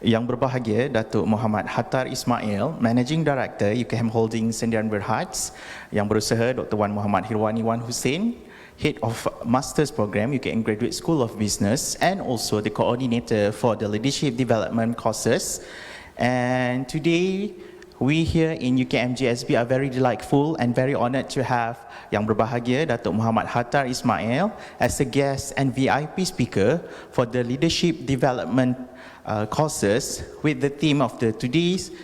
Yang berbahagia Datuk Muhammad Hattar Ismail, Managing Director UKM Holdings Sdn Bhd. Yang berusaha Dr. Wan Muhammad Hirwani Wan Hussein, Head of Master's Program UKM Graduate School of Business, and also the Coordinator for the Leadership Development courses. And today, we here in UKM GSB are very delightful and very honored to have Yang berbahagia Datuk Muhammad Hattar Ismail as a guest and VIP speaker for the Leadership Development courses with the theme of today's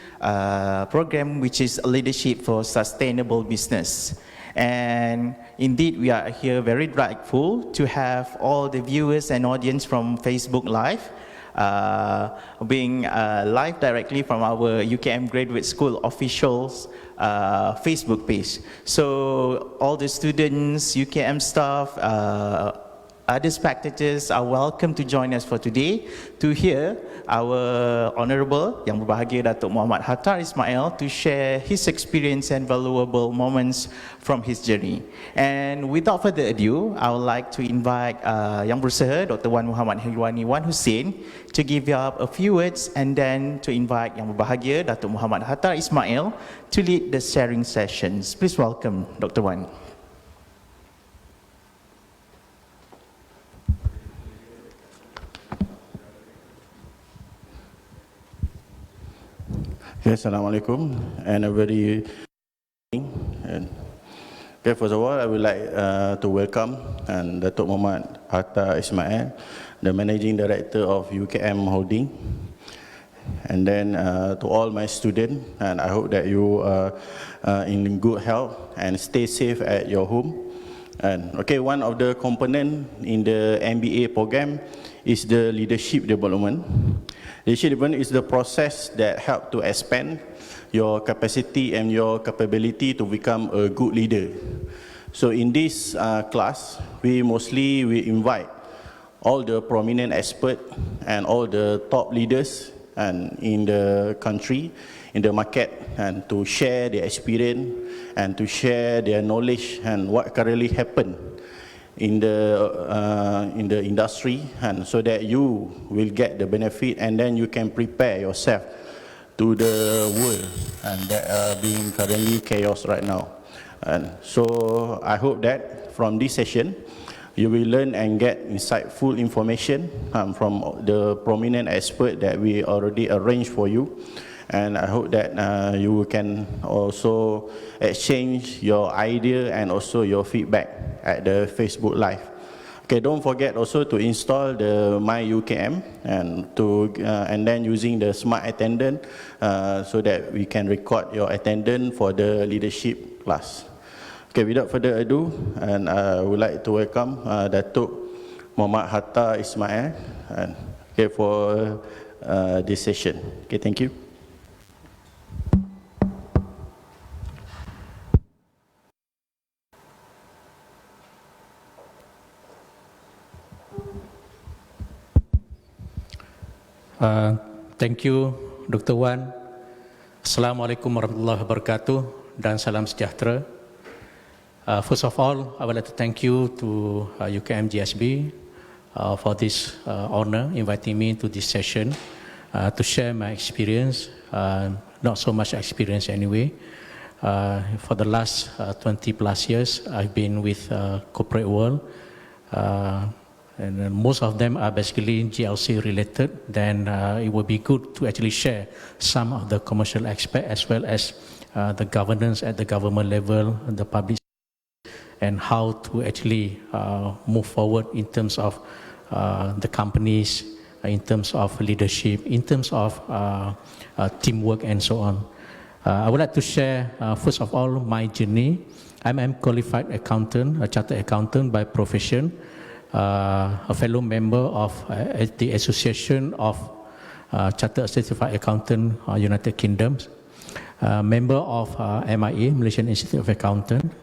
program, which is Leadership for Sustainable Business. And indeed, we are here very delightful to have all the viewers and audience from Facebook Live being live directly from our UKM Graduate School officials Facebook page. So all the students, UKM staff, other spectators are welcome to join us for today to hear our Honourable Yang berbahagia Datuk Muhammad Hattar Ismail to share his experience and valuable moments from his journey. And without further ado, I would like to invite Yang berusaha Dr. Wan Muhammad Hirwani Wan Hussein to give you up a few words, and then to invite Yang berbahagia Datuk Muhammad Hattar Ismail to lead the sharing sessions. Please welcome Dr. Wan. Okay, Assalamualaikum, and a very okay, first of all, I would like to welcome Datuk Muhammad Hattar Ismail, the Managing Director of UKM Holding, and then to all my students, and I hope that you are in good health and stay safe at your home. And okay, one of the components in the MBA program is the leadership development. Leadership development is the process that helps to expand your capacity and your capability to become a good leader. So in this class, we invite all the prominent experts and all the top leaders and in the country, in the market, and to share their experience and to share their knowledge and what currently happened in the industry, and so that you will get the benefit, and then you can prepare yourself to the world and that are being currently chaos right now. And so I hope that from this session you will learn and get insightful information from the prominent expert that we already arranged for you. And I hope that you can also exchange your idea and also your feedback at the Facebook Live. Okay, don't forget also to install the My UKM and then using the smart attendant so that we can record your attendance for the leadership class. Okay, without further ado, and I would like to welcome Datuk Muhammad Hattar Ismail for this session. Okay, thank you. Thank you, Dr. Wan. Assalamualaikum warahmatullahi wabarakatuh dan salam sejahtera. First of all, I would like to thank you to UKM GSB for this honor, inviting me to this session to share my experience, not so much experience anyway. For the last 20 plus years, I've been with corporate world. And most of them are basically GLC related, then it would be good to actually share some of the commercial aspect as well as the governance at the government level, the public, and how to actually move forward in terms of the companies, in terms of leadership, in terms of teamwork and so on. I would like to share, first of all, my journey. I'm a qualified accountant, a chartered accountant by profession. A fellow member of the Association of Chartered Certified Accountant United Kingdom, member of MIA, Malaysian Institute of Accountants.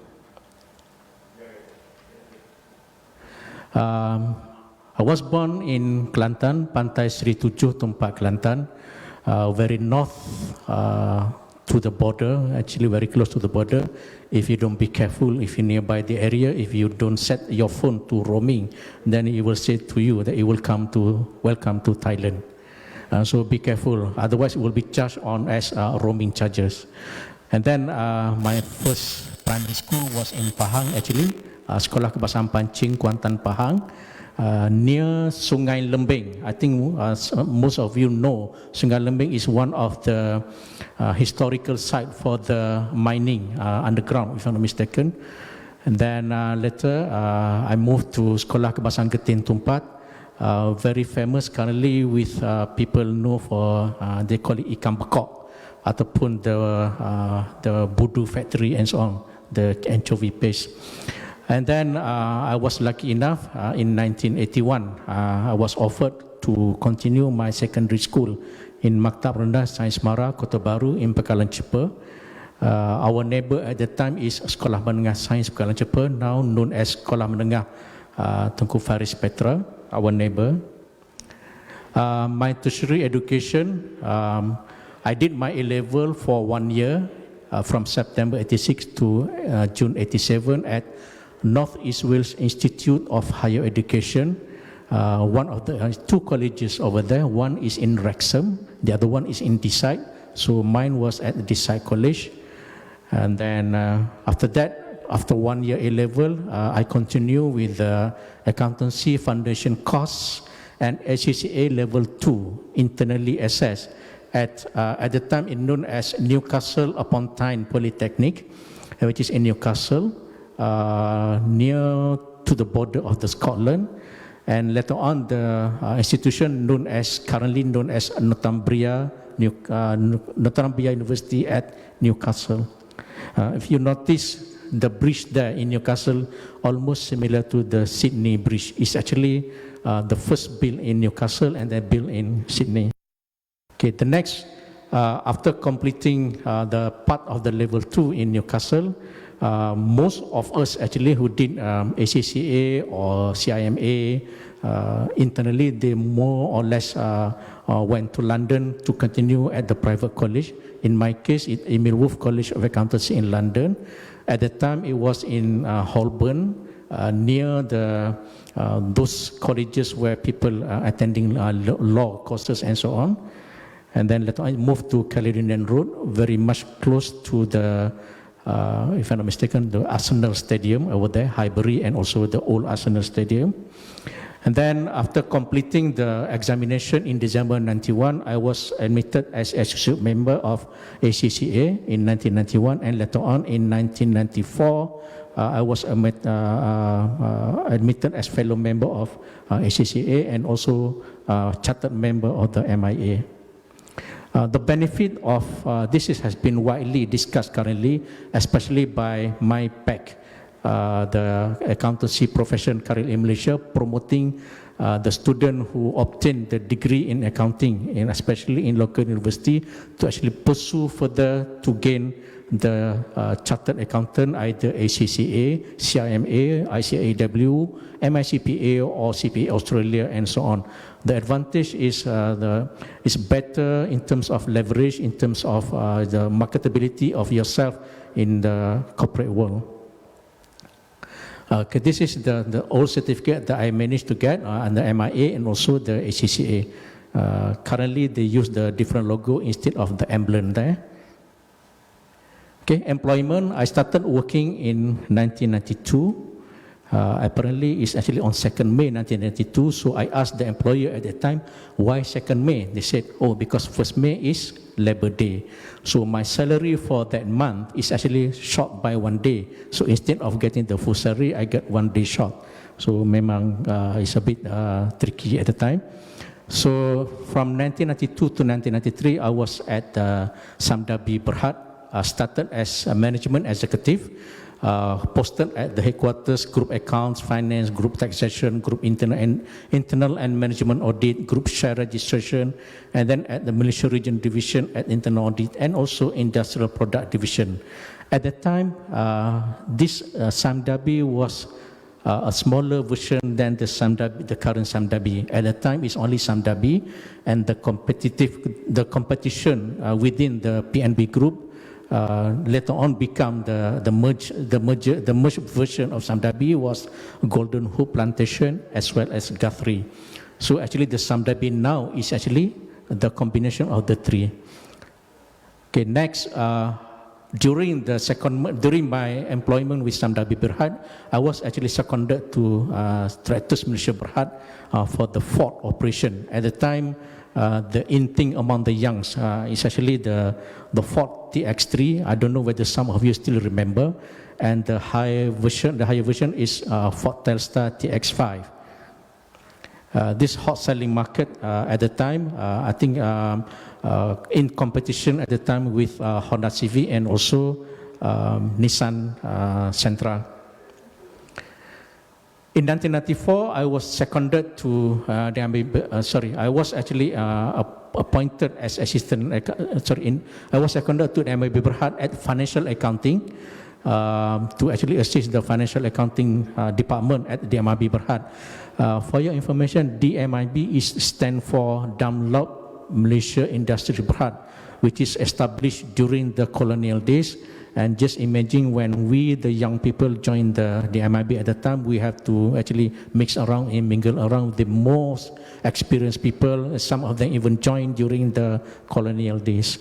I was born in Kelantan, Pantai Seri Tujuh, Tumpak, Kelantan, very north to the border, actually very close to the border. If you don't be careful, if you're nearby the area, if you don't set your phone to roaming, then it will say to you that it will welcome to Thailand. So be careful, otherwise it will be charged on as roaming charges. And then my first primary school was in Pahang actually, Sekolah Kebangsaan Pancing, Kuantan, Pahang, near Sungai Lembing. I think most of you know Sungai Lembing is one of the historical site for the mining underground, if I'm not mistaken. And then later I moved to Sekolah Kebangsaan Ketin Tumpat, very famous currently with people know for, they call it ikan bekok, ataupun the Budu factory and so on, the anchovy paste. And then I was lucky enough in 1981, I was offered to continue my secondary school in Maktab Rendah Sains Mara, Kota Baru in Pekalan Cepa. Our neighbor at the time is Sekolah Menengah Sains Pekalan Cepa, now known as Sekolah Menengah Tunku Faris Petra, our neighbor. My tertiary education, I did my A-level for 1 year, from September 86 to June 87 at North East Wales Institute of Higher Education. One of the two colleges over there, one is in Wrexham, the other one is in Deeside. So mine was at the Deeside College. And then after that, after 1 year A-level, I continue with the accountancy foundation course and ACCA level 2 internally assessed at the time it known as Newcastle upon Tyne Polytechnic, which is in Newcastle, near to the border of the Scotland. And later on, the institution currently known as Northumbria University at Newcastle. If you notice, the bridge there in Newcastle, almost similar to the Sydney Bridge, is actually the first built in Newcastle and then built in Sydney. Okay, the next, after completing the part of the level 2 in Newcastle, most of us actually who did ACCA or CIMA, internally they more or less went to London to continue at the private college. In my case, it's Emil Wolf College of Accountancy in London. At the time, it was in Holborn, near those colleges where people are attending law courses and so on. And then later on, I moved to Caledonian Road, very much close to the, if I'm not mistaken, the Arsenal Stadium over there, Highbury, and also the old Arsenal Stadium. And then after completing the examination in December 91, I was admitted as associate member of ACCA in 1991, and later on in 1994, I was admitted as fellow member of ACCA and also chartered member of the MIA. The benefit of this has been widely discussed currently, especially by my PAC, the accountancy profession currently in Malaysia, promoting the student who obtain the degree in accounting, and especially in local university, to actually pursue further to gain the chartered accountant, either ACCA, CIMA, ICAEW, MICPA, or CPA Australia, and so on. The advantage is better in terms of leverage, in terms of the marketability of yourself in the corporate world. Okay, this is the old certificate that I managed to get under MIA and also the ACCA. Currently, they use the different logo instead of the emblem there. Okay, employment, I started working in 1992. Apparently, it's actually on 2nd May 1992. So I asked the employer at that time, why 2nd May? They said, oh, because 1st May is Labor Day. So my salary for that month is actually short by 1 day. So instead of getting the full salary, I get 1 day short. So memang it's a bit tricky at the time. So from 1992 to 1993, I was at Samdabi Berhad. Started as a management executive, posted at the headquarters, group accounts, finance, group taxation, group internal and management audit, group share registration, and then at the Malaysia Region Division at internal audit, and also industrial product division. At that time, this Samdabi was a smaller version than the current Samdabi. At that time, it's only Samdabi, and the competition within the PNB group later on become the merged version of Samdabi was Golden Hoop Plantation as well as Guthrie. So actually the Samdabi now is actually the combination of the three. Okay, next, during my employment with Samdabi Berhad, I was actually seconded to Stratus Malaysia Berhad for the Ford operation. At the time, the in thing among the youngs is actually the Ford TX3. I don't know whether some of you still remember, and the higher version is Ford Telstar TX5. This hot selling market at the time, I think in competition at the time with Honda Civic and also Nissan Sentra. In 1994, I was seconded to I was actually appointed as assistant. I was seconded to the MIB Berhad at financial accounting to actually assist the financial accounting department at the MIB Berhad. For your information, DMIB stands for Dunlop Malaysia Industry Berhad, which is established during the colonial days. And just imagine when we, the young people, joined the MIB at the time, we have to actually mix around and mingle around with the most experienced people. Some of them even joined during the colonial days.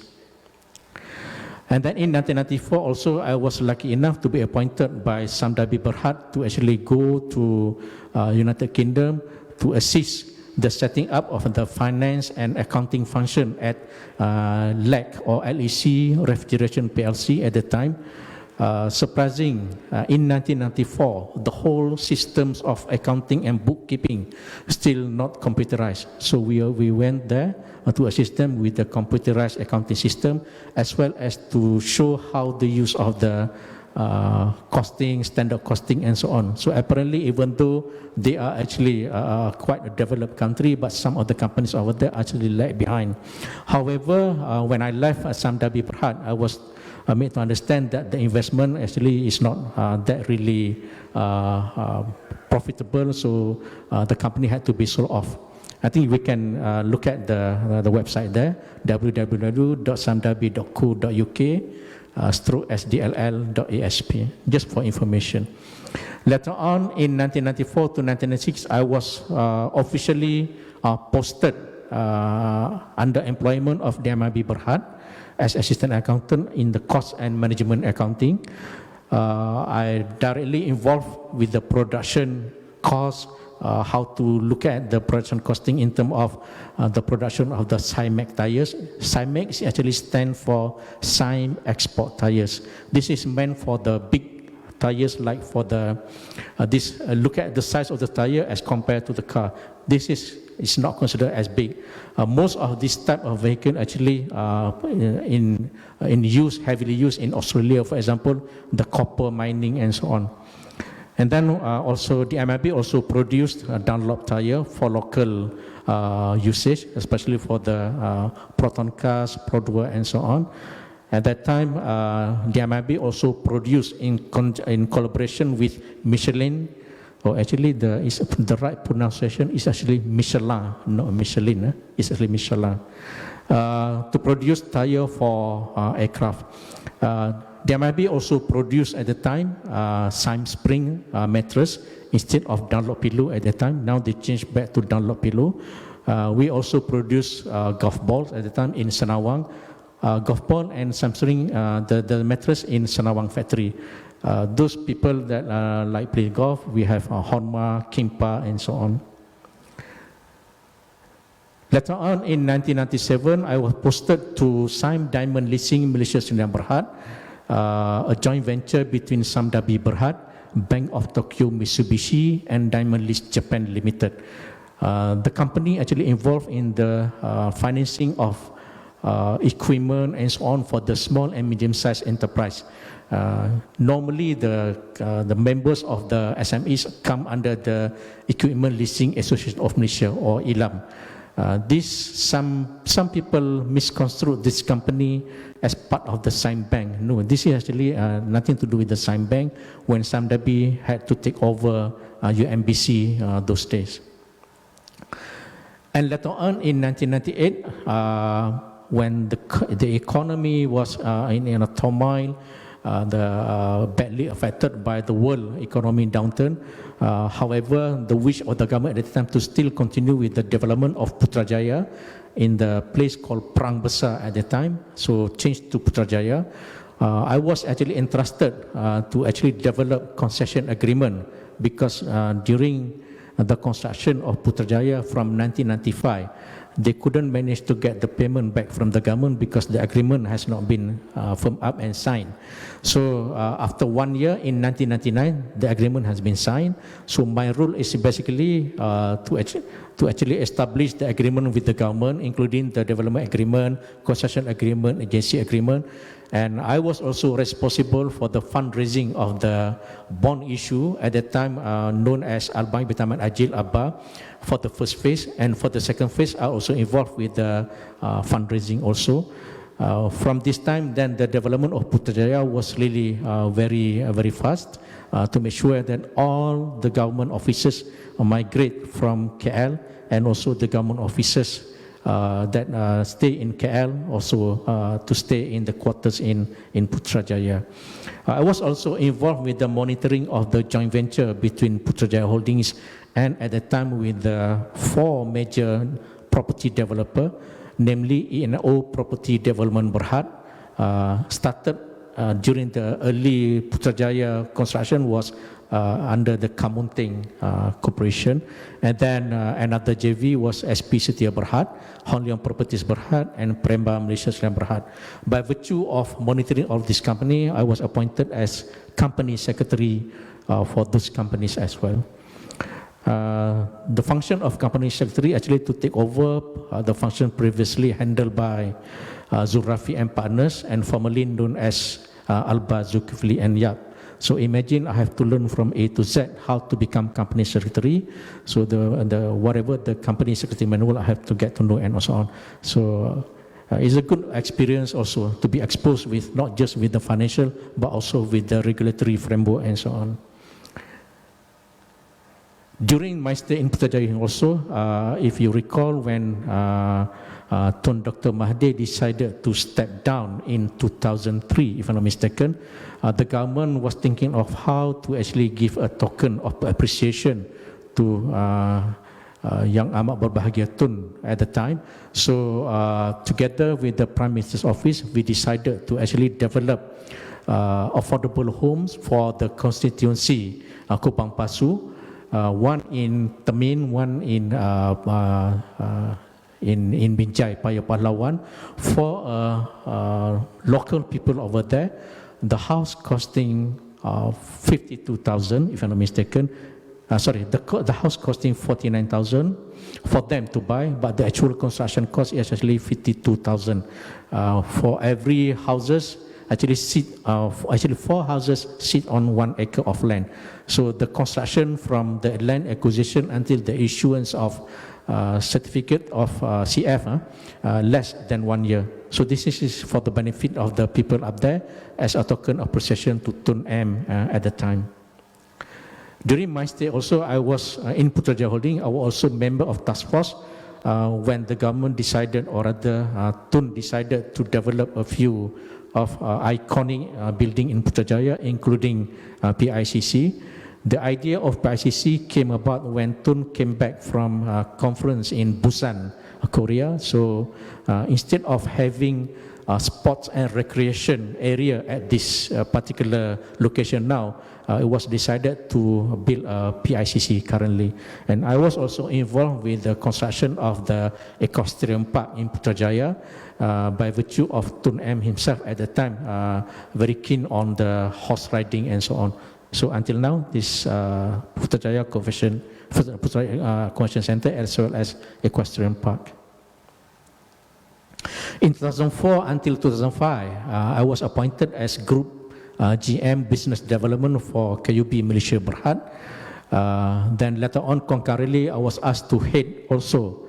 And then in 1994 also, I was lucky enough to be appointed by Samdabi Berhad to actually go to United Kingdom to assist the setting up of the finance and accounting function at LEC or LEC Refrigeration PLC at the time. Surprising, in 1994, the whole systems of accounting and bookkeeping still not computerized. So we went there to assist them with the computerized accounting system, as well as to show how the use of the costing, standard costing, and so on. So apparently, even though they are actually quite a developed country, but some of the companies over there actually lag behind. However, when I left Samdabi Berhad, I was made to understand that the investment actually is not that really profitable, so the company had to be sold off. I think we can look at the website there, www.samdabi.co.uk/sdll.asp, just for information. Later on, in 1994 to 1996, I was officially posted under employment of DMIB Berhad as assistant accountant in the cost and management accounting. I directly involved with the production cost, how to look at the production costing in terms of the production of the SIMEC tires. SIMEC actually stands for SIM Export Tires. This is meant for the big tires, like for the look at the size of the tire as compared to the car. This is not considered as big. Most of this type of vehicle actually in use, heavily used in Australia, for example, the copper mining and so on. And then also the MIB also produced a Dunlop tire for local usage, especially for the Proton cars, Produa, and so on. At that time, the MIB also produced in collaboration with Michelin, or actually the right pronunciation is actually Michelin, not Michelin, it's actually Michelin, to produce tire for aircraft. The MIB also produced at the time SIM Spring mattress instead of Dunlop pillow at the time. Now they changed back to Dunlop pillow. We also produced golf balls at the time in Senawang. Golf ball and SIM Spring, the mattress in Senawang factory. Those people that like play golf, we have Honma, Kimpa, and so on. Later on in 1997, I was posted to SIM Diamond Leasing Malaysia Sdn Berhad, a joint venture between Samdabi Berhad, Bank of Tokyo Mitsubishi, and Diamond Lease Japan Limited. The company actually involved in the financing of equipment and so on for the small and medium-sized enterprise. Normally, the members of the SMEs come under the Equipment Leasing Association of Malaysia, or ILAM. Some people misconstrue this company as part of the SIM Bank. No, this is actually nothing to do with the SIM Bank when Samdabi had to take over UMBC those days. And later on in 1998, when the economy was in a turmoil, badly affected by the world economy downturn. However, the wish of the government at the time to still continue with the development of Putrajaya in the place called Perang Besar at the time, so changed to Putrajaya. I was actually entrusted to actually develop concession agreement because during the construction of Putrajaya from 1995, they couldn't manage to get the payment back from the government because the agreement has not been firmed up and signed. So after 1 year in 1999, the agreement has been signed. So my role is basically to actually establish the agreement with the government, including the development agreement, concession agreement, agency agreement. And I was also responsible for the fundraising of the bond issue at that time known as Al-Bank Bitaman Ajil Abba for the first phase. And for the second phase, I also involved with the fundraising also. From this time, then the development of Putrajaya was really very fast to make sure that all the government officers migrate from KL, and also the government officers that stay in KL also to stay in the quarters in Putrajaya. I was also involved with the monitoring of the joint venture between Putrajaya Holdings and at the time with the 4 major property developer, namely INO Property Development Berhad, started during the early Putrajaya construction was under the Kamunting Corporation, and then another JV was SP Setia Berhad, Honleong Properties Berhad, and Premba Malaysia Sdn Berhad. By virtue of monitoring of this company, I was appointed as company secretary for those companies as well. The function of company secretary actually to take over the function previously handled by Zurafi and Partners, and formerly known as Alba Zulkifli and Yap. So imagine I have to learn from A to Z how to become company secretary. So whatever the company secretary manual, I have to get to know and so on. So it's a good experience also to be exposed with not just with the financial but also with the regulatory framework and so on. During my stay in Putrajaya also, if you recall, when Tun Dr. Mahathir decided to step down in 2003, if I'm not mistaken, the government was thinking of how to actually give a token of appreciation to Yang Amat Berbahagia Tun at the time. So together with the Prime Minister's office, we decided to actually develop affordable homes for the constituency Kupang Pasu. One in Temin, one in Binjai, Paya Pahlawan, for local people over there. The house costing 52,000, if I'm not mistaken. The house costing 49,000 for them to buy, but the actual construction cost is actually 52,000. For every houses, actually 4 houses sit on 1 acre of land. So the construction from the land acquisition until the issuance of certificate of CF less than 1 year. So this is for the benefit of the people up there as a token of appreciation to Tun M at the time. During my stay also, I was in Putrajaya Holding. I was also member of task force when the government decided, or rather Tun decided to develop a few of iconic building in Putrajaya, including PICC. The idea of PICC came about when Tun came back from a conference in Busan, Korea. So instead of having sports and recreation area at this particular location now, it was decided to build a PICC currently. And I was also involved with the construction of the Equestrian Park in Putrajaya by virtue of Tun M himself at the time, very keen on the horse riding and so on. So until now, this Putrajaya Convention Center as well as Equestrian Park. In 2004 until 2005, I was appointed as Group GM Business Development for KUB Malaysia Berhad. Then later on, concurrently, I was asked to head also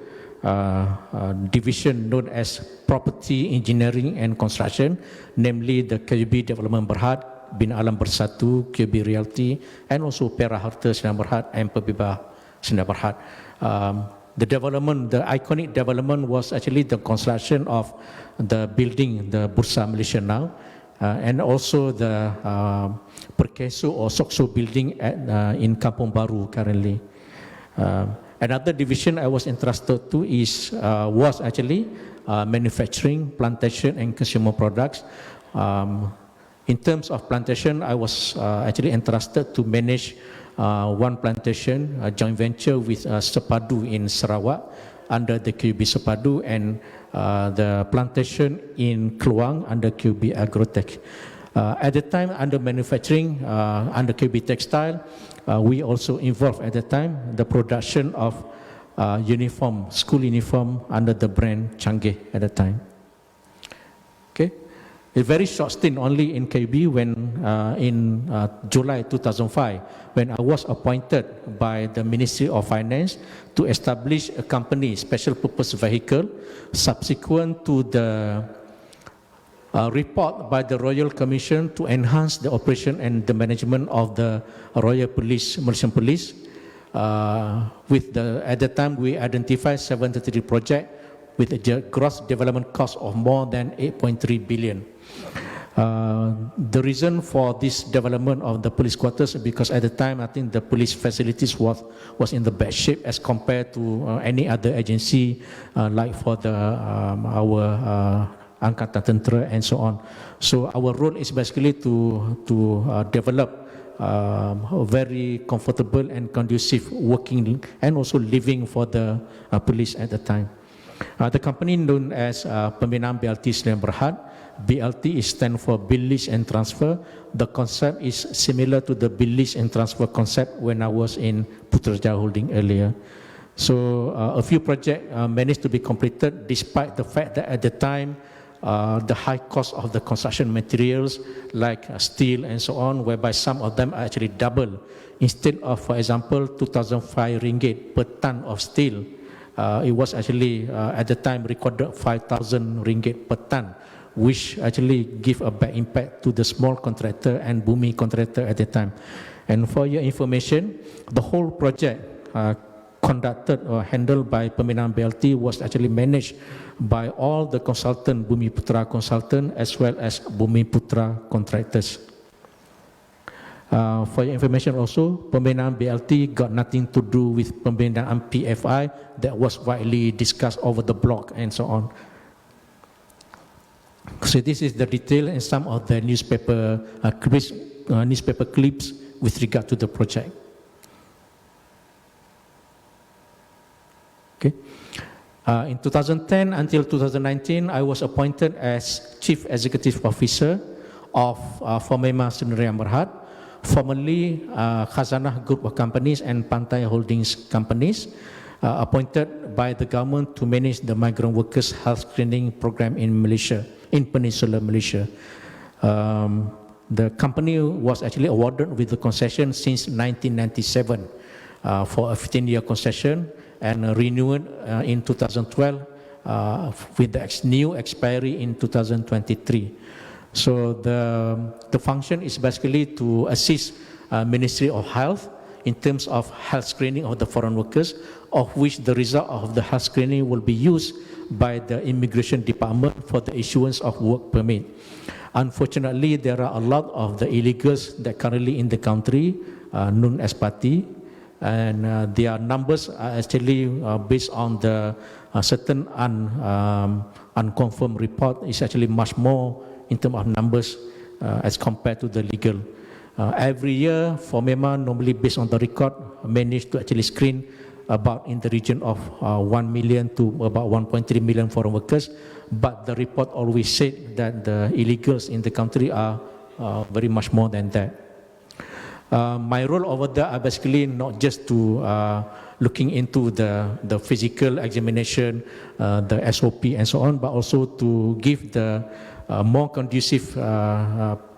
division known as Property Engineering and Construction, namely the KUB Development Berhad, Bin Alam Bersatu, KUB Realty, and also Pera Harta Sdn Berhad and Pebibah Sdn Berhad. The development, the iconic development was actually the construction of the building, the Bursa Malaysia Now, and also the Perkeso or Sokso building in Kampung Baru currently. Another division I was entrusted to was actually manufacturing, plantation, and consumer products. In terms of plantation, I was actually entrusted to manage one plantation, a joint venture with Sepadu in Sarawak under the QB Sepadu, and the plantation in Kluang under QB Agrotech. At the time, under manufacturing, under QB Textile, we also involved at the time the production of uniform, school uniform under the brand Changi at the time. Okay, a very short stint only in KB when in July 2005, when I was appointed by the Ministry of Finance to establish a company, special purpose vehicle, subsequent to the report by the Royal Commission to enhance the operation and the management of the Royal Police, Malaysian Police. At the time, we identified 73 projects with a gross development cost of more than 8.3 billion. The reason for this development of the police quarters is because at the time, I think the police facilities was in the bad shape as compared to any other agency, like for our Angkatan Tentera and so on. So our role is basically to develop a very comfortable and conducive working and also living for the police at the time. The company known as Pembinaan BLT Sdn Bhd. BLT stands for Bill Lease and Transfer. The concept is similar to the Bill Lease and Transfer concept when I was in Putrajaya Holding earlier. So a few projects managed to be completed despite the fact that at the time the high cost of the construction materials like steel and so on, whereby some of them are actually double. Instead of, for example, 2,005 ringgit per ton of steel, it was actually at the time recorded 5,000 ringgit per ton, which actually give a bad impact to the small contractor and Bumi contractor at the time. And for your information, the whole project conducted or handled by Pembinaan BLT was actually managed by all the consultant, Bumi Putra consultant, as well as Bumi Putra contractors. For your information also, Pembinaan BLT got nothing to do with Pembinaan PFI that was widely discussed over the blog and so on. So this is the detail and some of the newspaper clips with regard to the project. Okay. In 2010 until 2019, I was appointed as Chief Executive Officer of Formema Sdn Bhd, formerly Khazanah Group of Companies and Pantai Holdings Companies, appointed by the government to manage the migrant workers health screening program in Malaysia, in Peninsular Malaysia. The company was actually awarded with the concession since 1997 for a 15-year concession, and renewed in 2012 with the new expiry in 2023. So the function is basically to assist Ministry of Health in terms of health screening of the foreign workers, of which the result of the health screening will be used by the Immigration Department for the issuance of work permit. Unfortunately, there are a lot of the illegals that currently in the country, known as Pati, and their numbers are actually based on the certain unconfirmed report is actually much more in terms of numbers as compared to the legal. Every year, Formema normally based on the record managed to actually screen about in the region of 1 million to about 1.3 million foreign workers, but the report always said that the illegals in the country are very much more than that. My role over there are basically not just to looking into the physical examination, the SOP and so on, but also to give the more conducive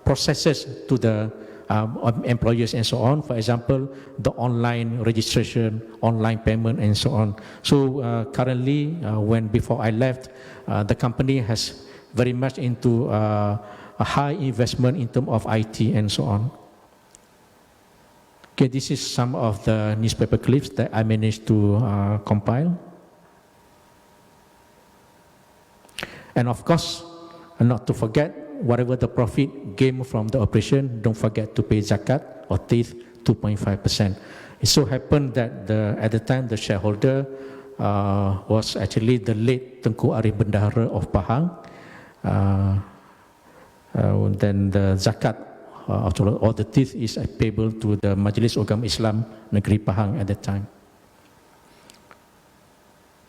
processes to the employers and so on. For example, the online registration, online payment and so on. So currently, before I left, the company has very much into a high investment in terms of IT and so on. Okay, this is some of the newspaper clips that I managed to compile. And of course, not to forget, whatever the profit gained from the operation, don't forget to pay zakat or tithe 2.5%. It so happened that at the time the shareholder was actually the late Tengku Arif Bendahara of Pahang. Then the zakat or the tithe is payable to the Majlis Ugama Islam Negeri Pahang at that time.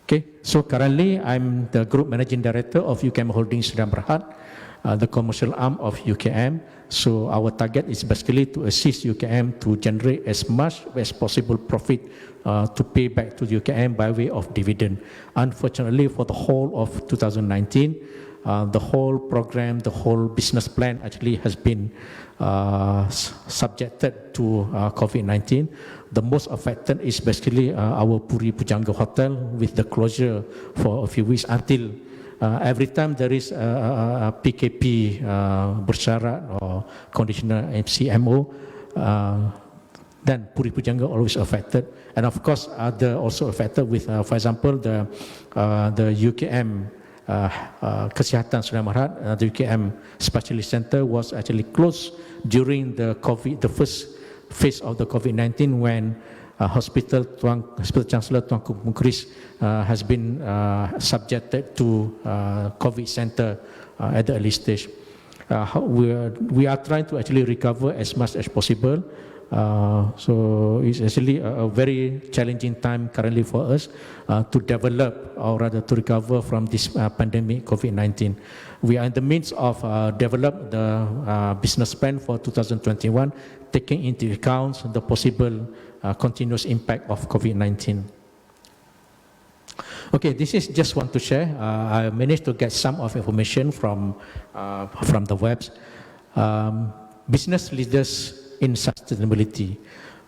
Okay, so currently I'm the Group Managing Director of UKM Holdings Sdn Bhd, the commercial arm of UKM. So our target is basically to assist UKM to generate as much as possible profit to pay back to UKM by way of dividend. Unfortunately, for the whole of 2019, the whole program, the whole business plan actually has been subjected to COVID-19. The most affected is basically our Puri Pujangga Hotel with the closure for a few weeks until every time there is a PKP bersyarat or conditional MCMO, then Puri Pujangga always affected. And of course, other also affected with, for example, the UKM Kesihatan Sdn Bhd, the UKM Specialist Center was actually closed during the first phase of the COVID-19 when Hospital Chancellor Tuanku Mukhris has been subjected to COVID center at the early stage. We are trying to actually recover as much as possible. So it's actually a very challenging time currently for us to develop or rather to recover from this pandemic COVID-19. We are in the midst of develop the business plan for 2021, taking into account the possible continuous impact of COVID-19. Okay, this is just want to share. I managed to get some of information from the webs. Business leaders in sustainability.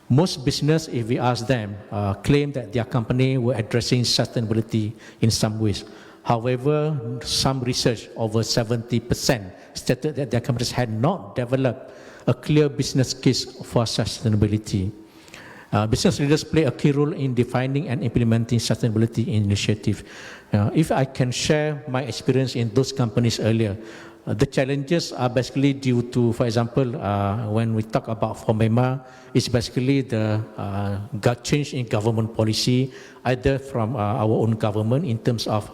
Most business, if we ask them, claim that their company were addressing sustainability in some ways. However, some research, over 70%, stated that their companies had not developed a clear business case for sustainability. Business leaders play a key role in defining and implementing sustainability initiatives. If I can share my experience in those companies earlier, the challenges are basically due to, for example, when we talk about FOMEMA, it's basically the change in government policy, either from our own government in terms of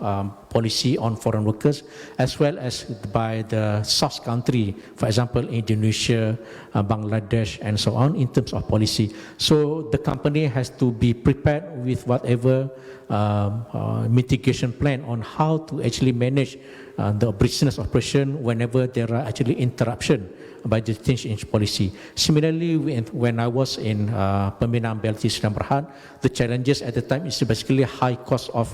policy on foreign workers, as well as by the source country, for example, Indonesia, Bangladesh, and so on, in terms of policy. So the company has to be prepared with whatever mitigation plan on how to actually manage the business operation whenever there are actually interruption by the change in policy. Similarly, when I was in Pembinaan BLT Sdn Bhd, the challenges at the time is basically high cost of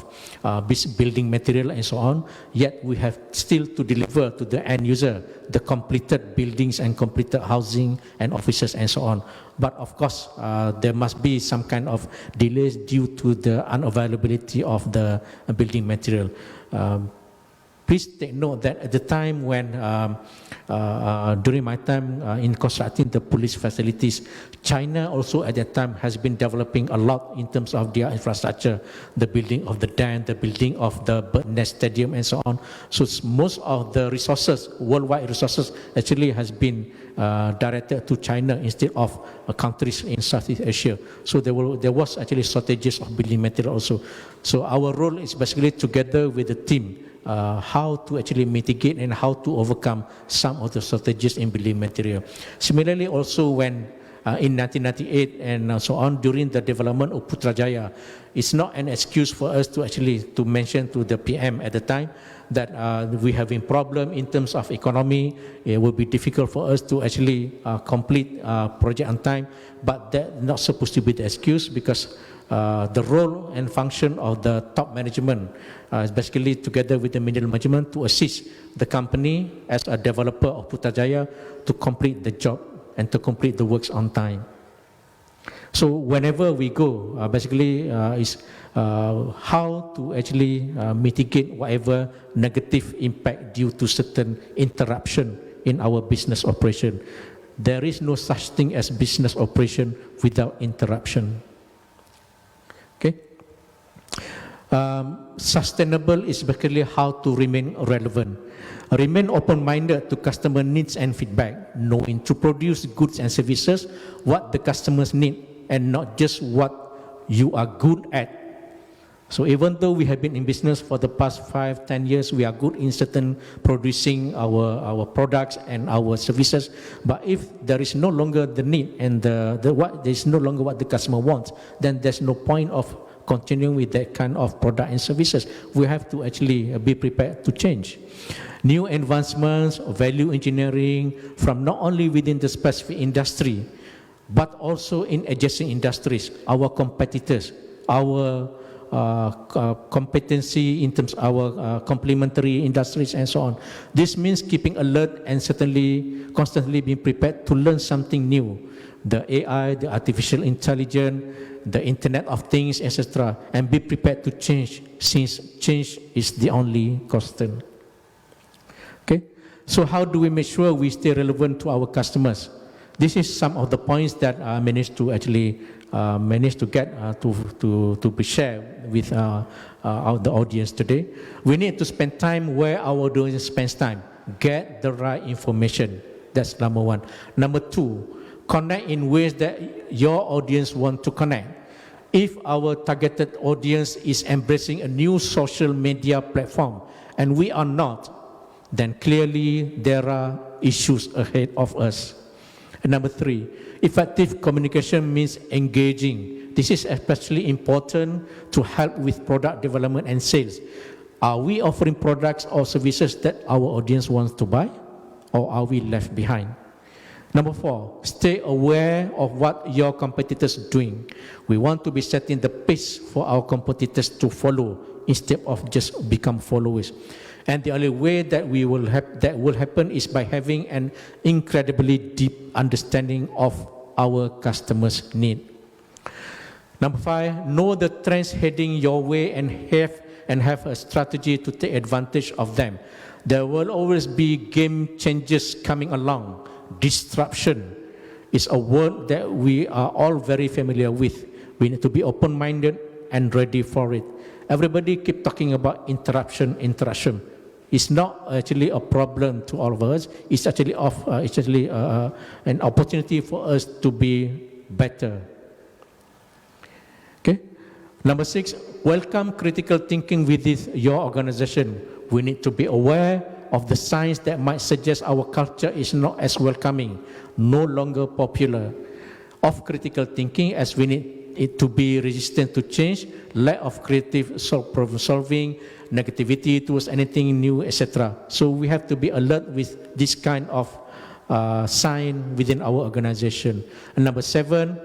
building material and so on, yet we have still to deliver to the end user the completed buildings and completed housing and offices and so on. But of course, there must be some kind of delays due to the unavailability of the building material. Please take note that at the time when, during my time in constructing the police facilities, China also at that time has been developing a lot in terms of their infrastructure, the building of the dam, the building of the bird nest stadium and so on. So most of the resources, worldwide resources, actually has been directed to China instead of countries in Southeast Asia. So there was actually shortages of building material also. So our role is basically together with the team, how to actually mitigate and how to overcome some of the shortages in building material. Similarly, also when in 1998 and so on, during the development of Putrajaya, it's not an excuse for us to actually to mention to the PM at the time that we have a problem in terms of economy. It will be difficult for us to actually complete project on time, but that's not supposed to be the excuse, because the role and function of the top management is basically together with the middle management to assist the company as a developer of Putrajaya to complete the job and to complete the works on time. So whenever we go, basically is how to actually mitigate whatever negative impact due to certain interruption in our business operation. There is no such thing as business operation without interruption. Okay. Sustainable is basically how to remain relevant. Remain open-minded to customer needs and feedback, knowing to produce goods and services what the customers need and not just what you are good at. So even though we have been in business for the past 5-10 years, we are good in certain producing our products and our services. But if there is no longer the need and there is no longer what the customer wants, then there's no point of continuing with that kind of product and services. We have to actually be prepared to change. New advancements, value engineering from not only within the specific industry, but also in adjacent industries, our competitors, our competency in terms of our complementary industries and so on. This means keeping alert and certainly constantly being prepared to learn something new. The AI, the artificial intelligence, the Internet of Things, etc. And be prepared to change, since change is the only constant. Okay, so how do we make sure we stay relevant to our customers? This is some of the points that I managed to actually get to be shared with the audience today. We need to spend time where our audience spends time. Get the right information. That's number one. Number two, connect in ways that your audience want to connect. If our targeted audience is embracing a new social media platform and we are not, then clearly there are issues ahead of us. And number three, effective communication means engaging. This is especially important to help with product development and sales. Are we offering products or services that our audience wants to buy, or are we left behind? Number four, stay aware of what your competitors are doing. We want to be setting the pace for our competitors to follow instead of just become followers. And the only way that that will happen is by having an incredibly deep understanding of our customers' need. Number five, know the trends heading your way and have a strategy to take advantage of them. There will always be game changes coming along. Disruption is a word that we are all very familiar with. We need to be open-minded and ready for it. Everybody keep talking about interruption. It's not actually a problem to all of us. It's actually an opportunity for us to be better. Okay. Number six, welcome critical thinking within your organization. We need to be aware of the signs that might suggest our culture is not as welcoming, no longer popular. Of critical thinking, as we need it to be resistant to change, lack of creative problem solving, negativity towards anything new, etc. So we have to be alert with this kind of sign within our organization. And number seven,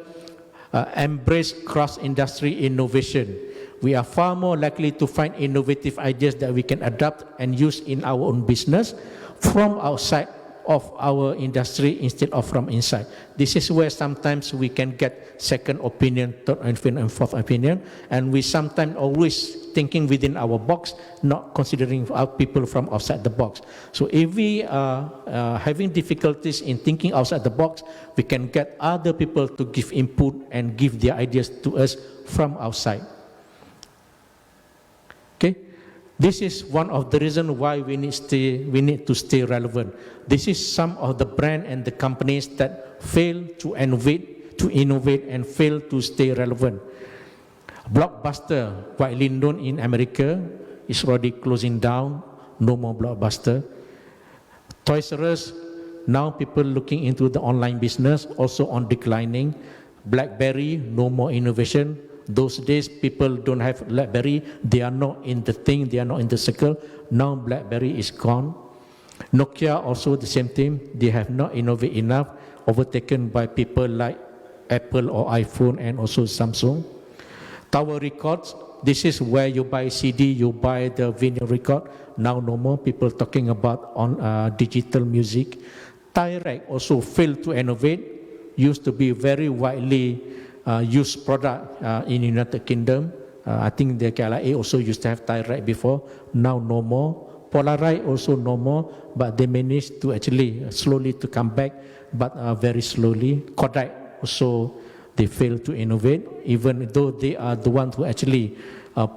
embrace cross-industry innovation. We are far more likely to find innovative ideas that we can adapt and use in our own business from outside of our industry instead of from inside. This is where sometimes we can get second opinion, third opinion, and fourth opinion, and we sometimes always thinking within our box, not considering our people from outside the box. So if we are having difficulties in thinking outside the box, we can get other people to give input and give their ideas to us from outside. Okay, this is one of the reasons why we need to stay relevant. This is some of the brand and the companies that fail to innovate and fail to stay relevant. Blockbuster, widely known in America, is already closing down. No more Blockbuster. Toys R Us, now people looking into the online business, also on declining. BlackBerry, no more innovation. Those days, people don't have BlackBerry. They are not in the thing. They are not in the circle. Now, BlackBerry is gone. Nokia, also the same thing. They have not innovated enough, overtaken by people like Apple or iPhone and also Samsung. Tower Records, this is where you buy CD, you buy the vinyl record. Now, no more people talking about on digital music. Tyrek also failed to innovate. Used to be very widely used product in United Kingdom. I think the KLIA also used to have Tyrek before. Now no more. Polaroid also no more, but they managed to actually slowly to come back, but very slowly. Kodak also, they fail to innovate, even though they are the ones who actually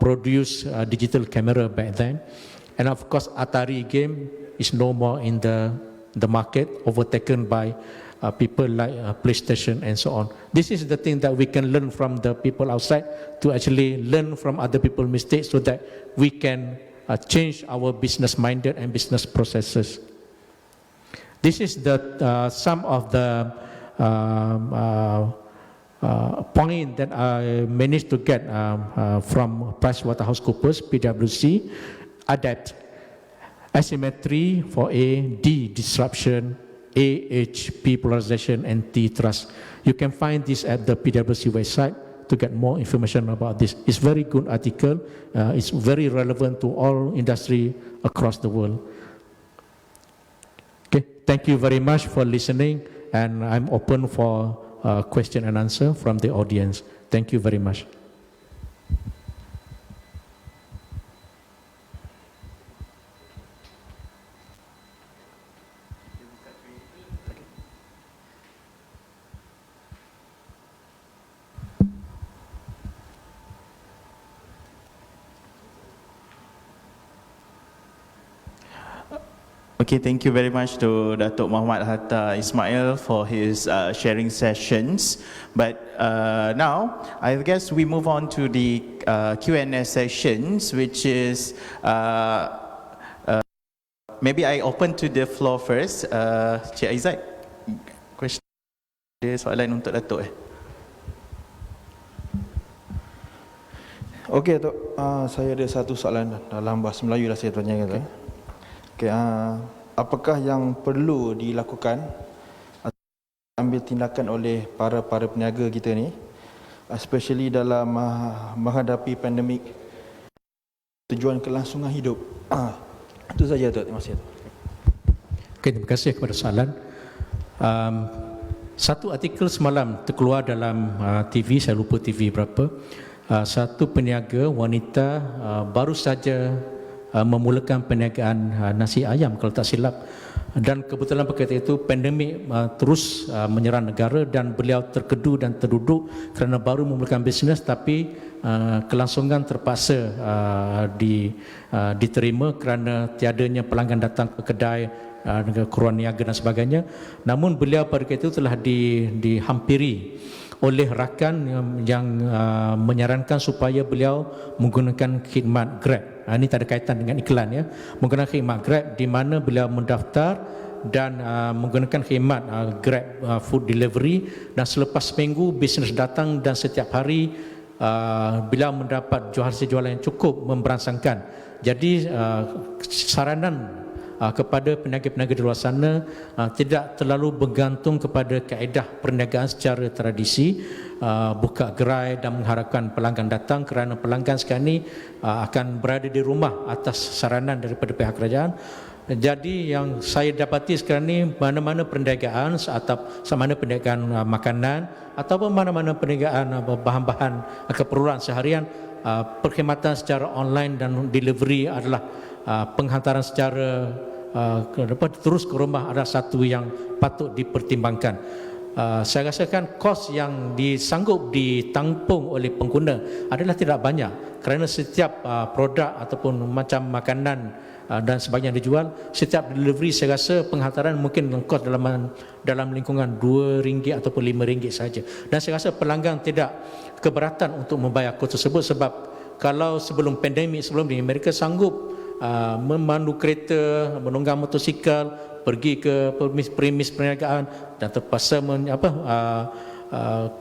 produce digital camera back then. And of course, Atari game is no more in the market, overtaken by people like PlayStation and so on. This is the thing that we can learn from the people outside, to actually learn from other people's mistakes, so that we can change our business minded and business processes. This is the some of the point that I managed to get from PricewaterhouseCoopers, PwC. Adapt, asymmetry for A, D, disruption, A, H, P, polarization, and T, trust. You can find this at the PwC website to get more information about this. It's a very good article. It's very relevant to all industry across the world. Okay, thank you very much for listening, and I'm open for question and answer from the audience. Thank you very much. Okay, thank you very much to Datuk Muhammad Hatta Ismail for his sharing sessions. But now, I guess we move on to the Q&A sessions, which is, maybe I open to the floor first. Cik Aizat, question, ada soalan untuk Datuk Okey, Datuk. Saya ada satu soalan dalam bahasa Melayu lah saya tanya kata. Okay, apakah yang perlu dilakukan atau ambil tindakan oleh para peniaga kita ni, especially dalam menghadapi pandemik, tujuan kelangsungan hidup? Itu saja, Datuk. Terima kasih. Okay, terima kasih kepada soalan. Satu artikel semalam terkeluar dalam TV, saya lupa TV berapa. Satu peniaga wanita baru saja memulakan perniagaan nasi ayam kalau tak silap, dan kebetulan berkaitan itu pandemik terus menyerang negara, dan beliau terkedu dan terduduk kerana baru memulakan bisnes, tapi kelangsungan terpaksa diterima kerana tiadanya pelanggan datang ke kedai, keruan niaga dan sebagainya. Namun beliau pada ketika itu telah dihampiri oleh rakan yang menyarankan supaya beliau menggunakan khidmat Grab. Ini tak ada kaitan dengan iklan ya. Menggunakan khidmat Grab, di mana beliau mendaftar dan menggunakan khidmat Grab food delivery, dan selepas seminggu bisnes datang, dan setiap hari beliau mendapat jualan yang cukup memberangsangkan. Jadi saranan kepada peniaga-peniaga di luar sana tidak terlalu bergantung kepada kaedah perniagaan secara tradisi, buka gerai dan mengharapkan pelanggan datang, kerana pelanggan sekarang ini akan berada di rumah atas saranan daripada pihak kerajaan. Jadi yang saya dapati sekarang ini, mana-mana perniagaan atau sama ada perniagaan makanan ataupun mana-mana perniagaan bahan-bahan keperluan seharian, perkhidmatan secara online dan delivery adalah penghantaran secara terus ke rumah adalah satu yang patut dipertimbangkan. Saya rasakan kos yang disanggup ditampung oleh pengguna adalah tidak banyak, kerana setiap produk ataupun macam makanan dan sebagainya dijual, setiap delivery saya rasa penghantaran mungkin kos dalam lingkungan RM2 ataupun RM5 saja. Dan saya rasa pelanggan tidak keberatan untuk membayar kos tersebut, sebab kalau sebelum pandemik, sebelum ini mereka sanggup memandu kereta, menunggang motosikal, pergi ke premis perniagaan, dan terpaksa